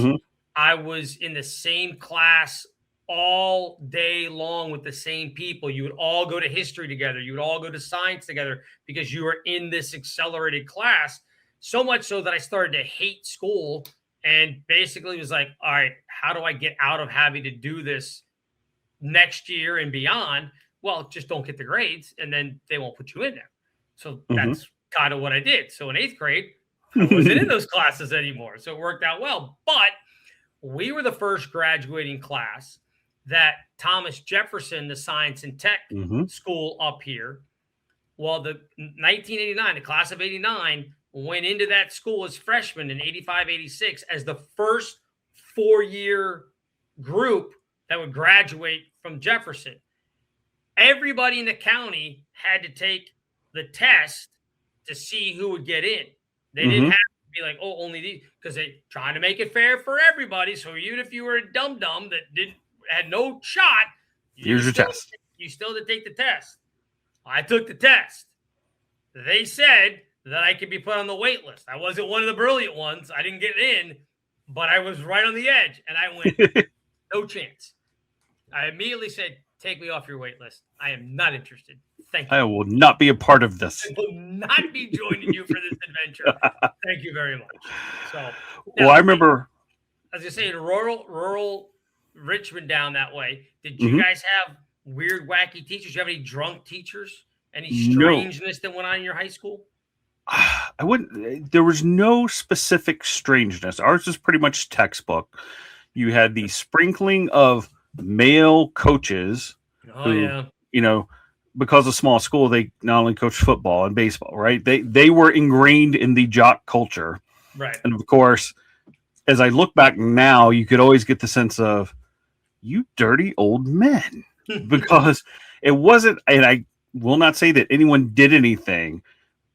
I was in the same class all day long with the same people. You would all go to history together. You would all go to science together because you were in this accelerated class. So much so that I started to hate school and basically was like, all right, how do I get out of having to do this next year and beyond? Well, just don't get the grades, and then they won't put you in there. So that's kind of what I did. So in 8th grade, I wasn't in those classes anymore. So it worked out well. But we were the first graduating class that Thomas Jefferson, the science and tech school up here, well, the 1989, the class of 89, went into that school as freshmen in 85, 86 as the first 4-year group that would graduate from Jefferson. Everybody in the county had to take the test to see who would get in. They didn't have to be like, oh, only these, because they trying to make it fair for everybody. So even if you were a dum-dum that had no shot, here's your test. You still had to take the test. I took the test. They said that I could be put on the wait list. I wasn't one of the brilliant ones. I didn't get in, but I was right on the edge. And I went, no chance. I immediately said, take me off your wait list. I am not interested. Thank you. I will not be a part of this. I will not be joining you for this adventure. Thank you very much. So, well, I remember. As I say, in rural Richmond down that way, did you guys have weird, wacky teachers? Did you have any drunk teachers? Any strangeness that went on in your high school? I wouldn't. There was no specific strangeness. Ours was pretty much textbook. You had the sprinkling of male coaches. Oh, yeah. Because of small school, they not only coach football and baseball, right? They were ingrained in the jock culture. Right. And of course, as I look back now, you could always get the sense of, you dirty old men. Because it wasn't, and I will not say that anyone did anything,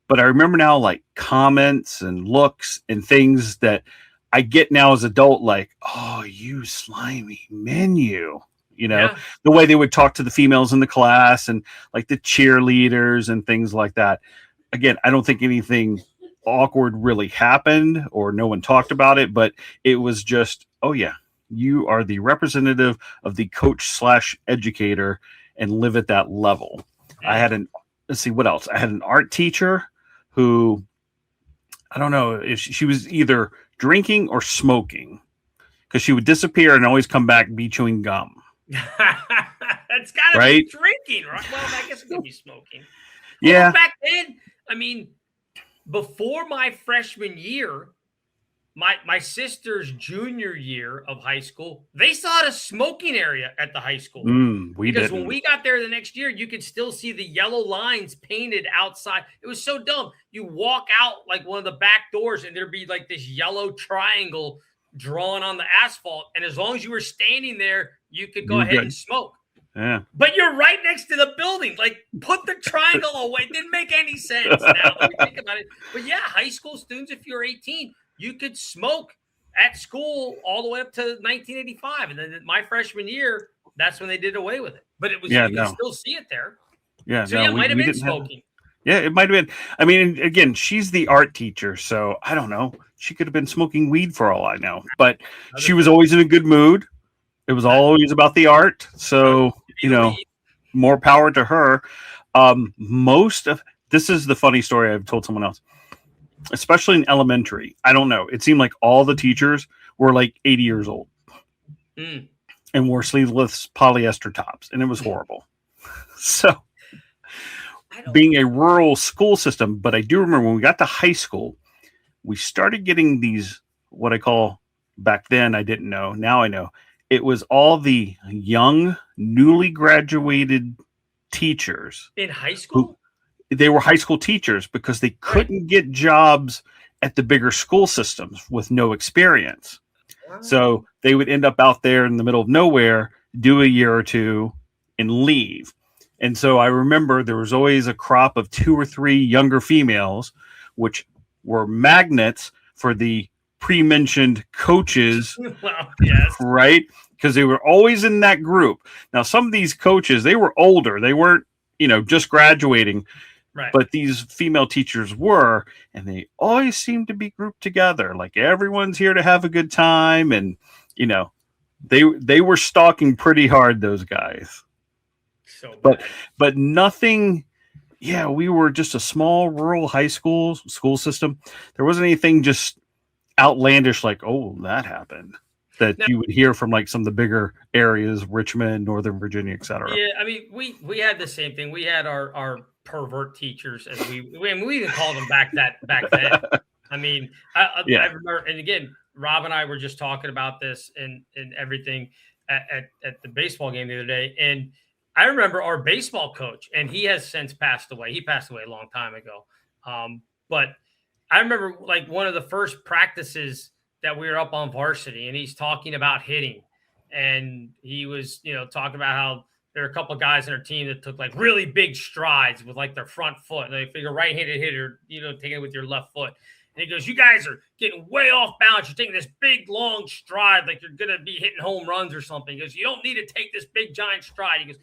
but I remember now like comments and looks and things that I get now as an adult, like, oh, you slimy menu. The way they would talk to the females in the class and like the cheerleaders and things like that. Again, I don't think anything awkward really happened or no one talked about it, but it was just, oh yeah, you are the representative of the coach / educator and live at that level. I had let's see what else. I had an art teacher who, I don't know if she was either drinking or smoking, because she would disappear and always come back, be chewing gum. That's gotta be drinking, right? Well, I guess it could be smoking. Yeah. Well, back then, I mean, before my freshman year, my sister's junior year of high school, they still had a smoking area at the high school. Because when we got there the next year, you could still see the yellow lines painted outside. It was so dumb. You walk out like one of the back doors and there'd be like this yellow triangle drawn on the asphalt. And as long as you were standing there, you could go ahead and smoke. Yeah. But you're right next to the building. Like, put the triangle away. It didn't make any sense now that we think about it. But yeah, high school students, if you're 18, you could smoke at school all the way up to 1985. And then my freshman year, that's when they did away with it. But it was you could still see it there. Yeah, so it might have been smoking. Yeah, it might have been. I mean, again, she's the art teacher, so I don't know. She could have been smoking weed for all I know. But she was always in a good mood. It was always about the art. So, more power to her. This is the funny story I've told someone else, especially in elementary. I don't know. It seemed like all the teachers were like 80 years old and wore sleeveless polyester tops, and it was horrible. So, being a rural school system, but I do remember when we got to high school, we started getting these, what I call, back then I didn't know, now I know, it was all the young, newly graduated teachers. In high school? They were high school teachers because they couldn't get jobs at the bigger school systems with no experience. Wow. So they would end up out there in the middle of nowhere, do a year or two, and leave. And so I remember there was always a crop of 2 or 3 younger females, which were magnets for the pre-mentioned coaches. Well, yes. Right? Because they were always in that group. Now, some of these coaches, they were older. They weren't, just graduating. Right. But these female teachers were, and they always seemed to be grouped together. Like everyone's here to have a good time. And, they were stalking pretty hard, those guys. So but nothing. Yeah, we were just a small rural high school system. There wasn't anything just outlandish like, oh, that happened, that you would hear from like some of the bigger areas, Richmond, Northern Virginia, etc. Yeah, I mean, we had the same thing. We had our pervert teachers, as we even called them back then. I mean, I remember, and again, Rob and I were just talking about this and everything at the baseball game the other day, and I remember our baseball coach, and he has since passed away. He passed away a long time ago. But I remember like one of the first practices that we were up on varsity, and he's talking about hitting. And he was, talking about how there are a couple of guys on our team that took like really big strides with like their front foot. And they figure right-handed hitter, taking it with your left foot. And he goes, you guys are getting way off balance. You're taking this big, long stride like you're going to be hitting home runs or something. He goes, you don't need to take this big, giant stride. He goes,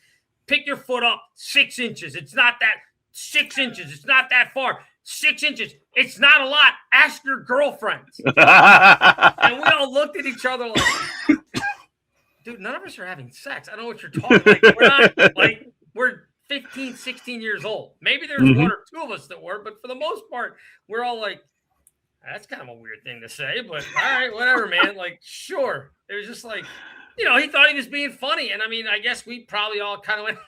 pick your foot up 6 inches. It's not that 6 inches. It's not that far. 6 inches. It's not a lot. Ask your girlfriends. And we all looked at each other like, dude, none of us are having sex. I don't know what you're talking about. We're not like, we're 15, 16 years old. Maybe there's 1 or 2 of us that were, but for the most part, we're all like, that's kind of a weird thing to say, but all right, whatever, man. Like, sure. It was just like, he thought he was being funny. And I mean, I guess we probably all kind of went,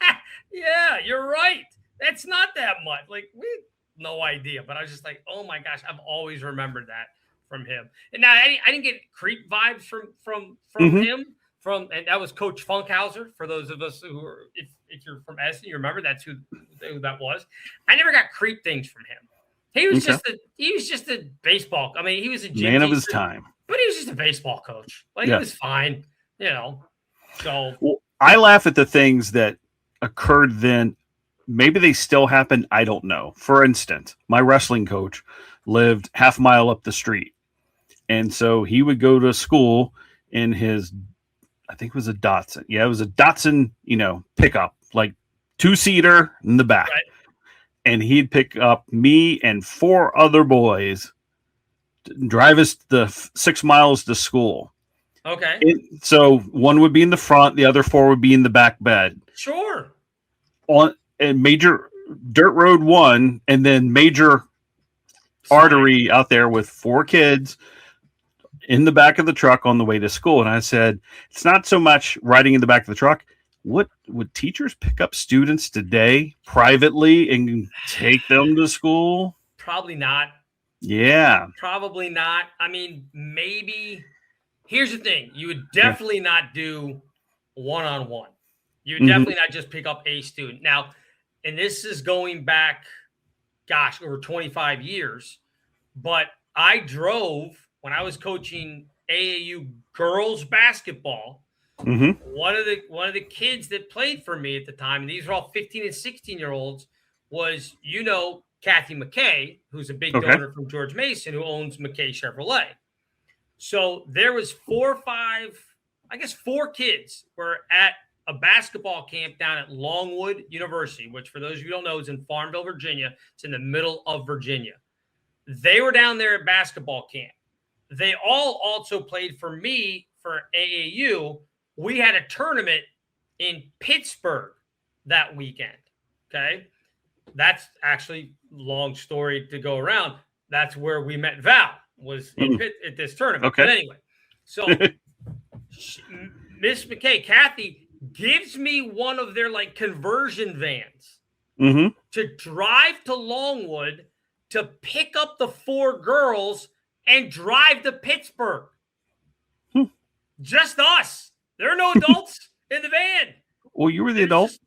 yeah, you're right. That's not that much. Like, we had no idea. But I was just like, oh my gosh, I've always remembered that from him. And now I didn't get creep vibes from him. And that was Coach Funkhauser. For those of us who are, if you're from Essen, you remember that's who that was. I never got creep things from him. He was just a baseball. I mean, he was a man of his time. But he was just a baseball coach. Like, He was fine. So well, I laugh at the things that occurred then. Maybe they still happen. I don't know. For instance, my wrestling coach lived half a mile up the street. And so he would go to school in his, I think it was a Datsun. Yeah, it was a Datsun, pickup, like 2-seater in the back. Right. And he'd pick up me and 4 other boys, drive us the 6 miles to school. Okay. So one would be in the front, the other 4 would be in the back bed. Sure. On a major dirt road 1, and then major artery out there with 4 kids in the back of the truck on the way to school. And I said, it's not so much riding in the back of the truck. What would teachers pick up students today privately and take them to school? Probably not. Yeah. Probably not. I mean, maybe. Here's the thing. You would definitely not do one-on-one. You would definitely not just pick up a student. Now, and this is going back, over 25 years. But I drove, when I was coaching AAU girls basketball, one of the kids that played for me at the time, and these were all 15 and 16-year-olds, was, Kathy McKay, who's a big donor from George Mason, who owns McKay Chevrolet. So there was 4 kids were at a basketball camp down at Longwood University, which for those of you who don't know is in Farmville, Virginia. It's in the middle of Virginia. They were down there at basketball camp. They all also played for me for AAU. We had a tournament in Pittsburgh that weekend. Okay. That's actually long story to go around. That's where we met Val, was in at this tournament. Okay. But anyway, so Ms. McKay, Kathy, gives me one of their like conversion vans to drive to Longwood to pick up the 4 girls and drive to Pittsburgh. Just us. There are no adults in the van. Well, you were the adult.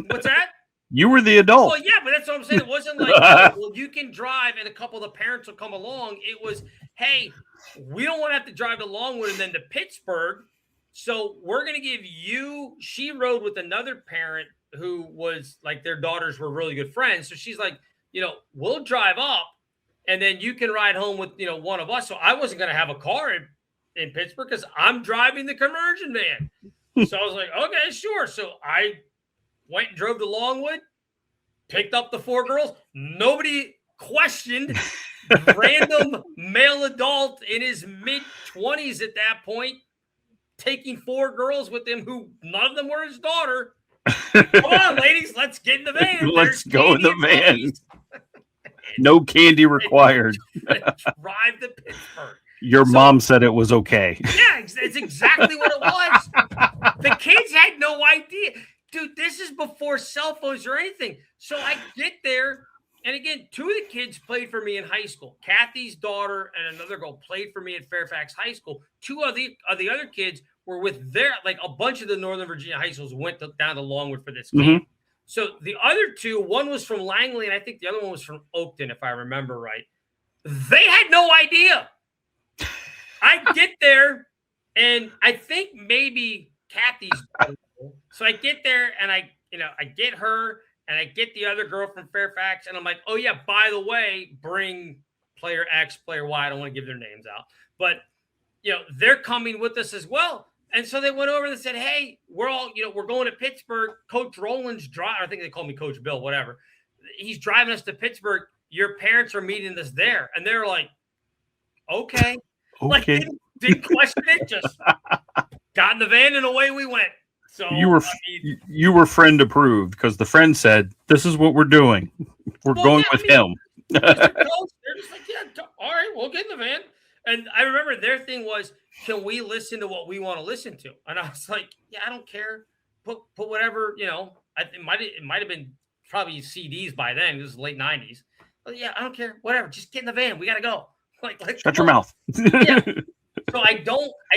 What's that? You were the adult. Well, yeah, but that's what I'm saying. It wasn't like, oh, well, you can drive and a couple of the parents will come along. It was, hey, we don't want to have to drive to Longwood and then to Pittsburgh. So we're going to give you, she rode with another parent who was like, their daughters were really good friends. So she's like, we'll drive up and then you can ride home with, one of us. So I wasn't going to have a car in Pittsburgh because I'm driving the conversion van. So I was like, okay, sure. So I went and drove to Longwood, picked up the 4 girls. Nobody questioned. Random male adult in his mid-20s at that point, taking 4 girls with him who none of them were his daughter. Come on, ladies, let's get in the van. Let's go in the van. No candy required. Drive to Pittsburgh. Your mom said it was okay. Yeah, it's exactly what it was. The kids had no idea. Dude, this is before cell phones or anything. So I get there, and again, 2 of the kids played for me in high school. Kathy's daughter and another girl played for me at Fairfax High School. 2 of the other kids were with a bunch of the Northern Virginia high schools went down to Longwood for this game. So the other 2, one was from Langley, and I think the other one was from Oakton, if I remember right. They had no idea. I get there, and I think maybe Kathy's. So I get there, and I get her, and I get the other girl from Fairfax, and I'm like, oh yeah, by the way, bring player X, player Y. I don't want to give their names out, but they're coming with us as well. And so they went over and said, hey, we're all, we're going to Pittsburgh. Coach Roland's I think they call me Coach Bill, whatever. He's driving us to Pittsburgh. Your parents are meeting us there. And they're like, okay. Like, didn't question it. Just got in the van and away we went. So you were friend approved because the friend said, this is what we're doing. We're going with him. They're just like, yeah, all right, we'll get in the van. And I remember their thing was, can we listen to what we want to listen to? And I was like, yeah, I don't care. Put whatever, it might have been probably CDs by then. It was late 90s. But yeah, I don't care. Whatever. Just get in the van. We got to go. Like, shut your mouth. Yeah. So I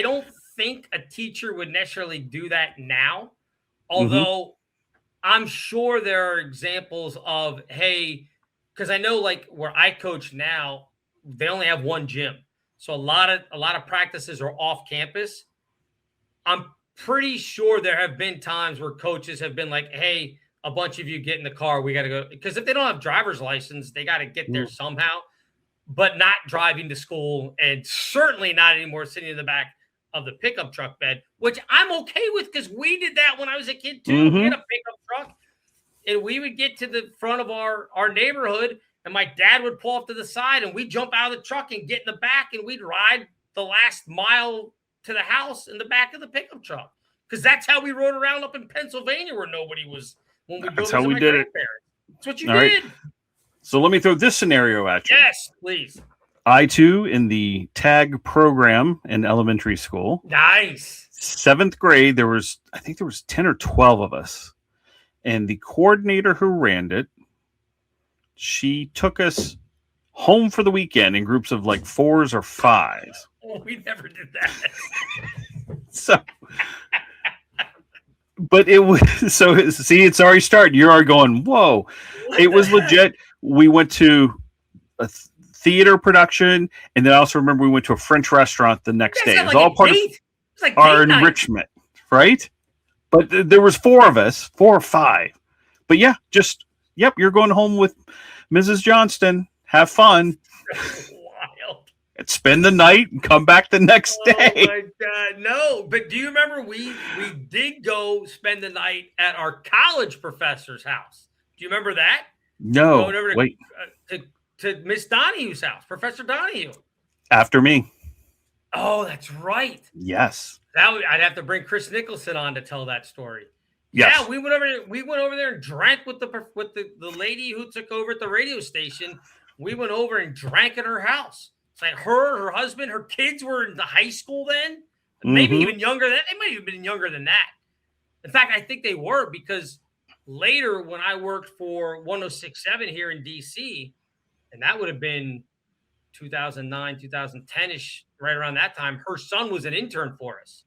don't think a teacher would necessarily do that now. Although I'm sure there are examples of, hey, because I know like where I coach now, they only have one gym. So a lot of practices are off campus. I'm pretty sure there have been times where coaches have been like, hey, a bunch of you get in the car. We got to go. Because if they don't have driver's license, they got to get there somehow, but not driving to school and certainly not anymore sitting in the back of the pickup truck bed, which I'm okay with because we did that when I was a kid too. We had a pickup truck and we would get to the front of our neighborhood and my dad would pull off to the side and we'd jump out of the truck and get in the back and we'd ride the last mile to the house in the back of the pickup truck. Because that's how we rode around up in Pennsylvania where nobody was. When we that's how we did it. That's what you did. Right. So let me throw this scenario at you. Yes, please. I, too, in the tag program in elementary school. Nice. 7th grade, I think there was 10 or 12 of us. And the coordinator who ran it, she took us home for the weekend in groups of like 4s or 5s. Oh, we never did that. So, but it was, so see, it's already started. You're already going, whoa. It was legit. We went to a theater production, and then I also remember we went to a French restaurant the next day. It was all part of our enrichment, right? But there was 4 of us, 4 or 5. But yeah, you're going home with Mrs. Johnston. Have fun. Wild. and spend the night and come back the next day. Oh my God, no! But do you remember we did go spend the night at our college professor's house? Do you remember that? No, going over wait. To Miss Donahue's house, Professor Donahue. After me. Oh, that's right. Yes. I'd have to bring Chris Nicholson on to tell that story. Yes. Yeah, we went over there and drank with the lady who took over at the radio station. We went over and drank at her house. It's like her husband, her kids were in the high school then, maybe even younger. They might have been younger than that. In fact, I think they were, because later when I worked for 106.7 here in DC, and that would have been 2009, 2010-ish, right around that time, her son was an intern for us.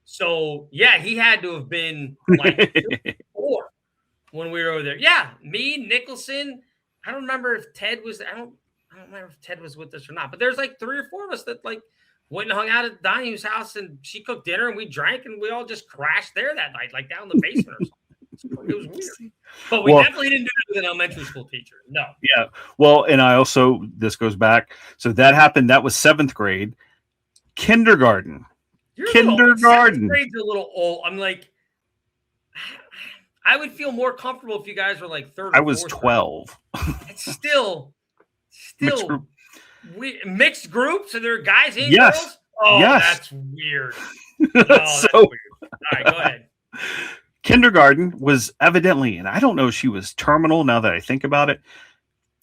So, yeah, he had to have been like 4 when we were over there. Yeah, me, Nicholson. I don't remember if Ted was. I don't remember if Ted was with us or not. But there's like 3 or 4 of us that like went and hung out at Donahue's house, and she cooked dinner, and we drank, and we all just crashed there that night, like down in the basement or something. It was weird. But we definitely didn't do it with an elementary school teacher. No. Yeah. Well, and I also, this goes back. So that happened. That was 7th grade. Kindergarten. Kindergarten. 7th grade's a little old. I'm like, I would feel more comfortable if you guys were like 3rd. I was 12. It's still mixed groups. So there are guys and yes. girls. Oh, yes. That's weird. That's weird. All right, go ahead. Kindergarten was evidently, and I don't know if she was terminal now that I think about it.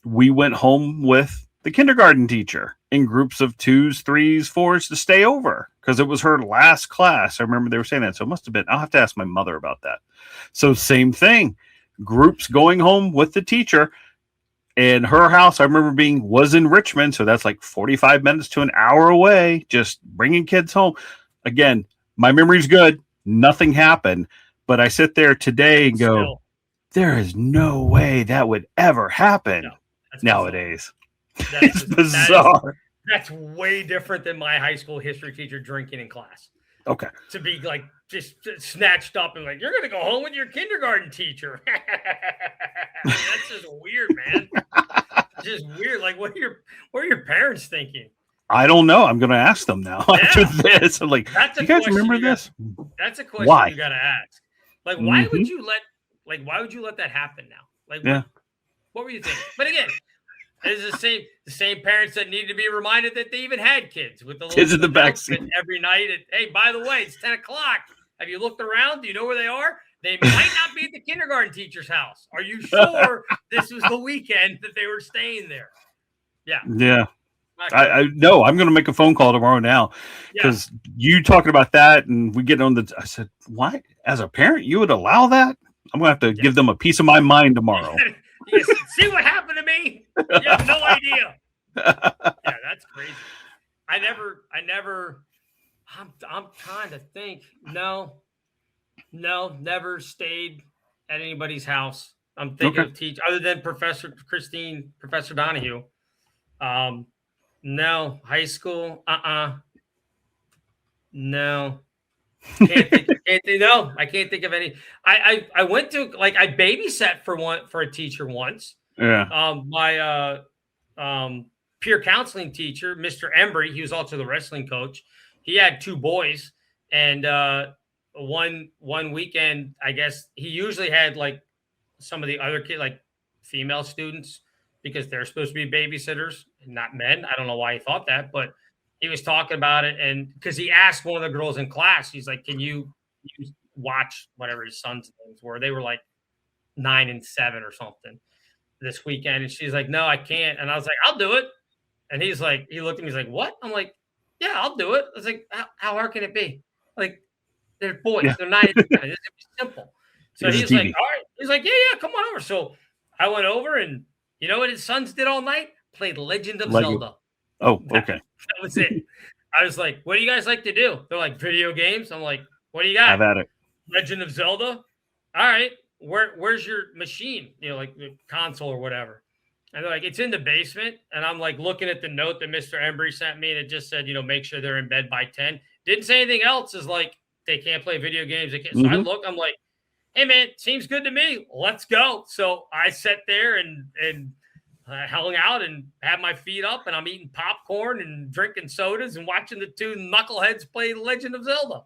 We went home with the kindergarten teacher in groups of 2s, 3s, 4s to stay over because it was her last class. I remember they were saying that. So it must have been, I'll have to ask my mother about that. So same thing, groups going home with the teacher. And her house, I remember was in Richmond. So that's like 45 minutes to an hour away, just bringing kids home. Again, my memory's good. Nothing happened. But I sit there today and go, there is no way that would ever happen nowadays. It's bizarre. That's way different than my high school history teacher drinking in class. Okay. To be like just snatched up and like, you're going to go home with your kindergarten teacher. That's just weird, man. Just weird. Like, what are your parents thinking? I don't know. I'm going to ask them now after this. I'm like, do you guys remember this? That's a question you got to ask. Like, why would you let that happen now? Like, what were you thinking? But again, it's the same parents that need to be reminded that they even had kids with the kids in the backseat every night. Hey, by the way, it's 10 o'clock. Have you looked around? Do you know where they are? They might not be at the kindergarten teacher's house. Are you sure this was the weekend that they were staying there? Yeah. Yeah. I know. I'm going to make a phone call tomorrow now because you talking about that and we get on I said, why? As a parent, you would allow that? I'm going to have to give them a piece of my mind tomorrow. See what happened to me? You have no idea. Yeah, that's crazy. I never, I'm trying to think. No, never stayed at anybody's house. I'm thinking of other than Professor Donahue. No, high school. No. I can't think of any. I went to I babysat for a teacher once. Yeah. My peer counseling teacher, Mr. Embry, he was also the wrestling coach. He had 2 boys, and one weekend, I guess he usually had like some of the other kids, like female students, because they're supposed to be babysitters and not men. I don't know why he thought that, but he was talking about it. And because he asked one of the girls in class, he's like, can you watch whatever his son's names were? They were like 9 and 7 or something this weekend. And she's like, no, I can't. And I was like, I'll do it. And he's like, he looked at me, he's like, what? I'm like, yeah, I'll do it. I was like, how hard can it be? Like, they're boys. Yeah. They're 9 and 7. It's simple. So he's like, all right. He's like, yeah, come on over. So I went over, and you know what his sons did all night? Played Legend of Zelda. Oh, okay. That was it. I was like, what do you guys like to do? They're like, video games. I'm like, what do you got? Have at it. Legend of Zelda. All right. Where's your machine? You know, like the console or whatever. And they're like, it's in the basement. And I'm like looking at the note that Mr. Embry sent me, and it just said, make sure they're in bed by 10. Didn't say anything else. Is like, they can't play video games. They can't. So I look, I'm like, hey man, seems good to me. Let's go. So I sat there and hung out and had my feet up, and I'm eating popcorn and drinking sodas and watching the two knuckleheads play Legend of Zelda.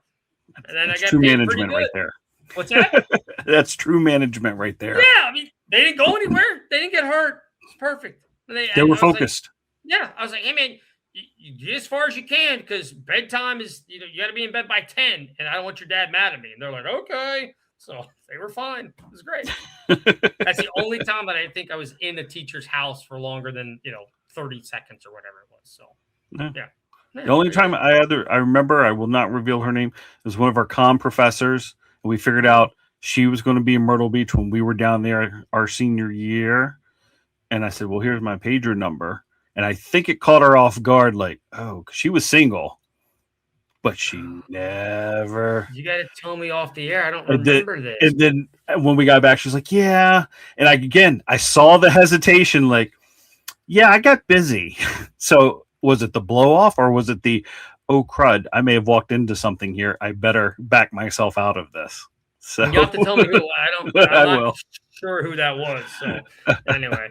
And then That's I got true paid management pretty good. right there. What's that? That's true management right there. Yeah, I mean, they didn't go anywhere. They didn't get hurt. It's perfect. They were focused. I was like, hey man, you get as far as you can because bedtime is, you got to be in bed by 10, and I don't want your dad mad at me. And they're like, okay. So they were fine. It was great. That's the only time that I think I was in a teacher's house for longer than 30 seconds or whatever it was. So yeah. The only time I remember, I will not reveal her name, was one of our comm professors, and we figured out she was going to be in Myrtle Beach when we were down there our senior year. And I said, well, here's my pager number. And I think it caught her off guard, like, oh, 'cause she was single, but she never. You got to tell me off the air. I don't remember this. And then when we got back, she was like, yeah. And I saw the hesitation, like, yeah, I got busy. So was it the blow off or was it the, oh, crud, I may have walked into something here. I better back myself out of this. So you have to tell me who. I'm not sure who that was. So anyway,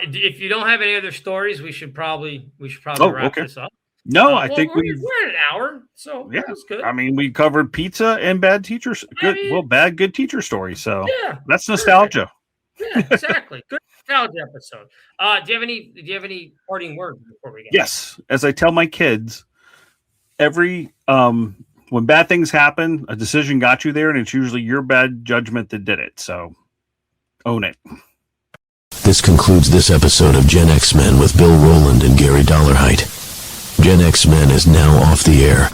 if you don't have any other stories, we should probably wrap this up. No, I think we're at an hour, so yeah, that's good. I mean, we covered pizza and bad teachers. Good teacher stories. So yeah, that's nostalgia. Yeah, exactly. Good nostalgia episode. Do you have any parting words before we get? Yes, as I tell my kids, every when bad things happen, a decision got you there, and it's usually your bad judgment that did it. So own it. This concludes this episode of Gen X Men with Bill Rowland and Gary Dollarhite. Gen X Men is now off the air.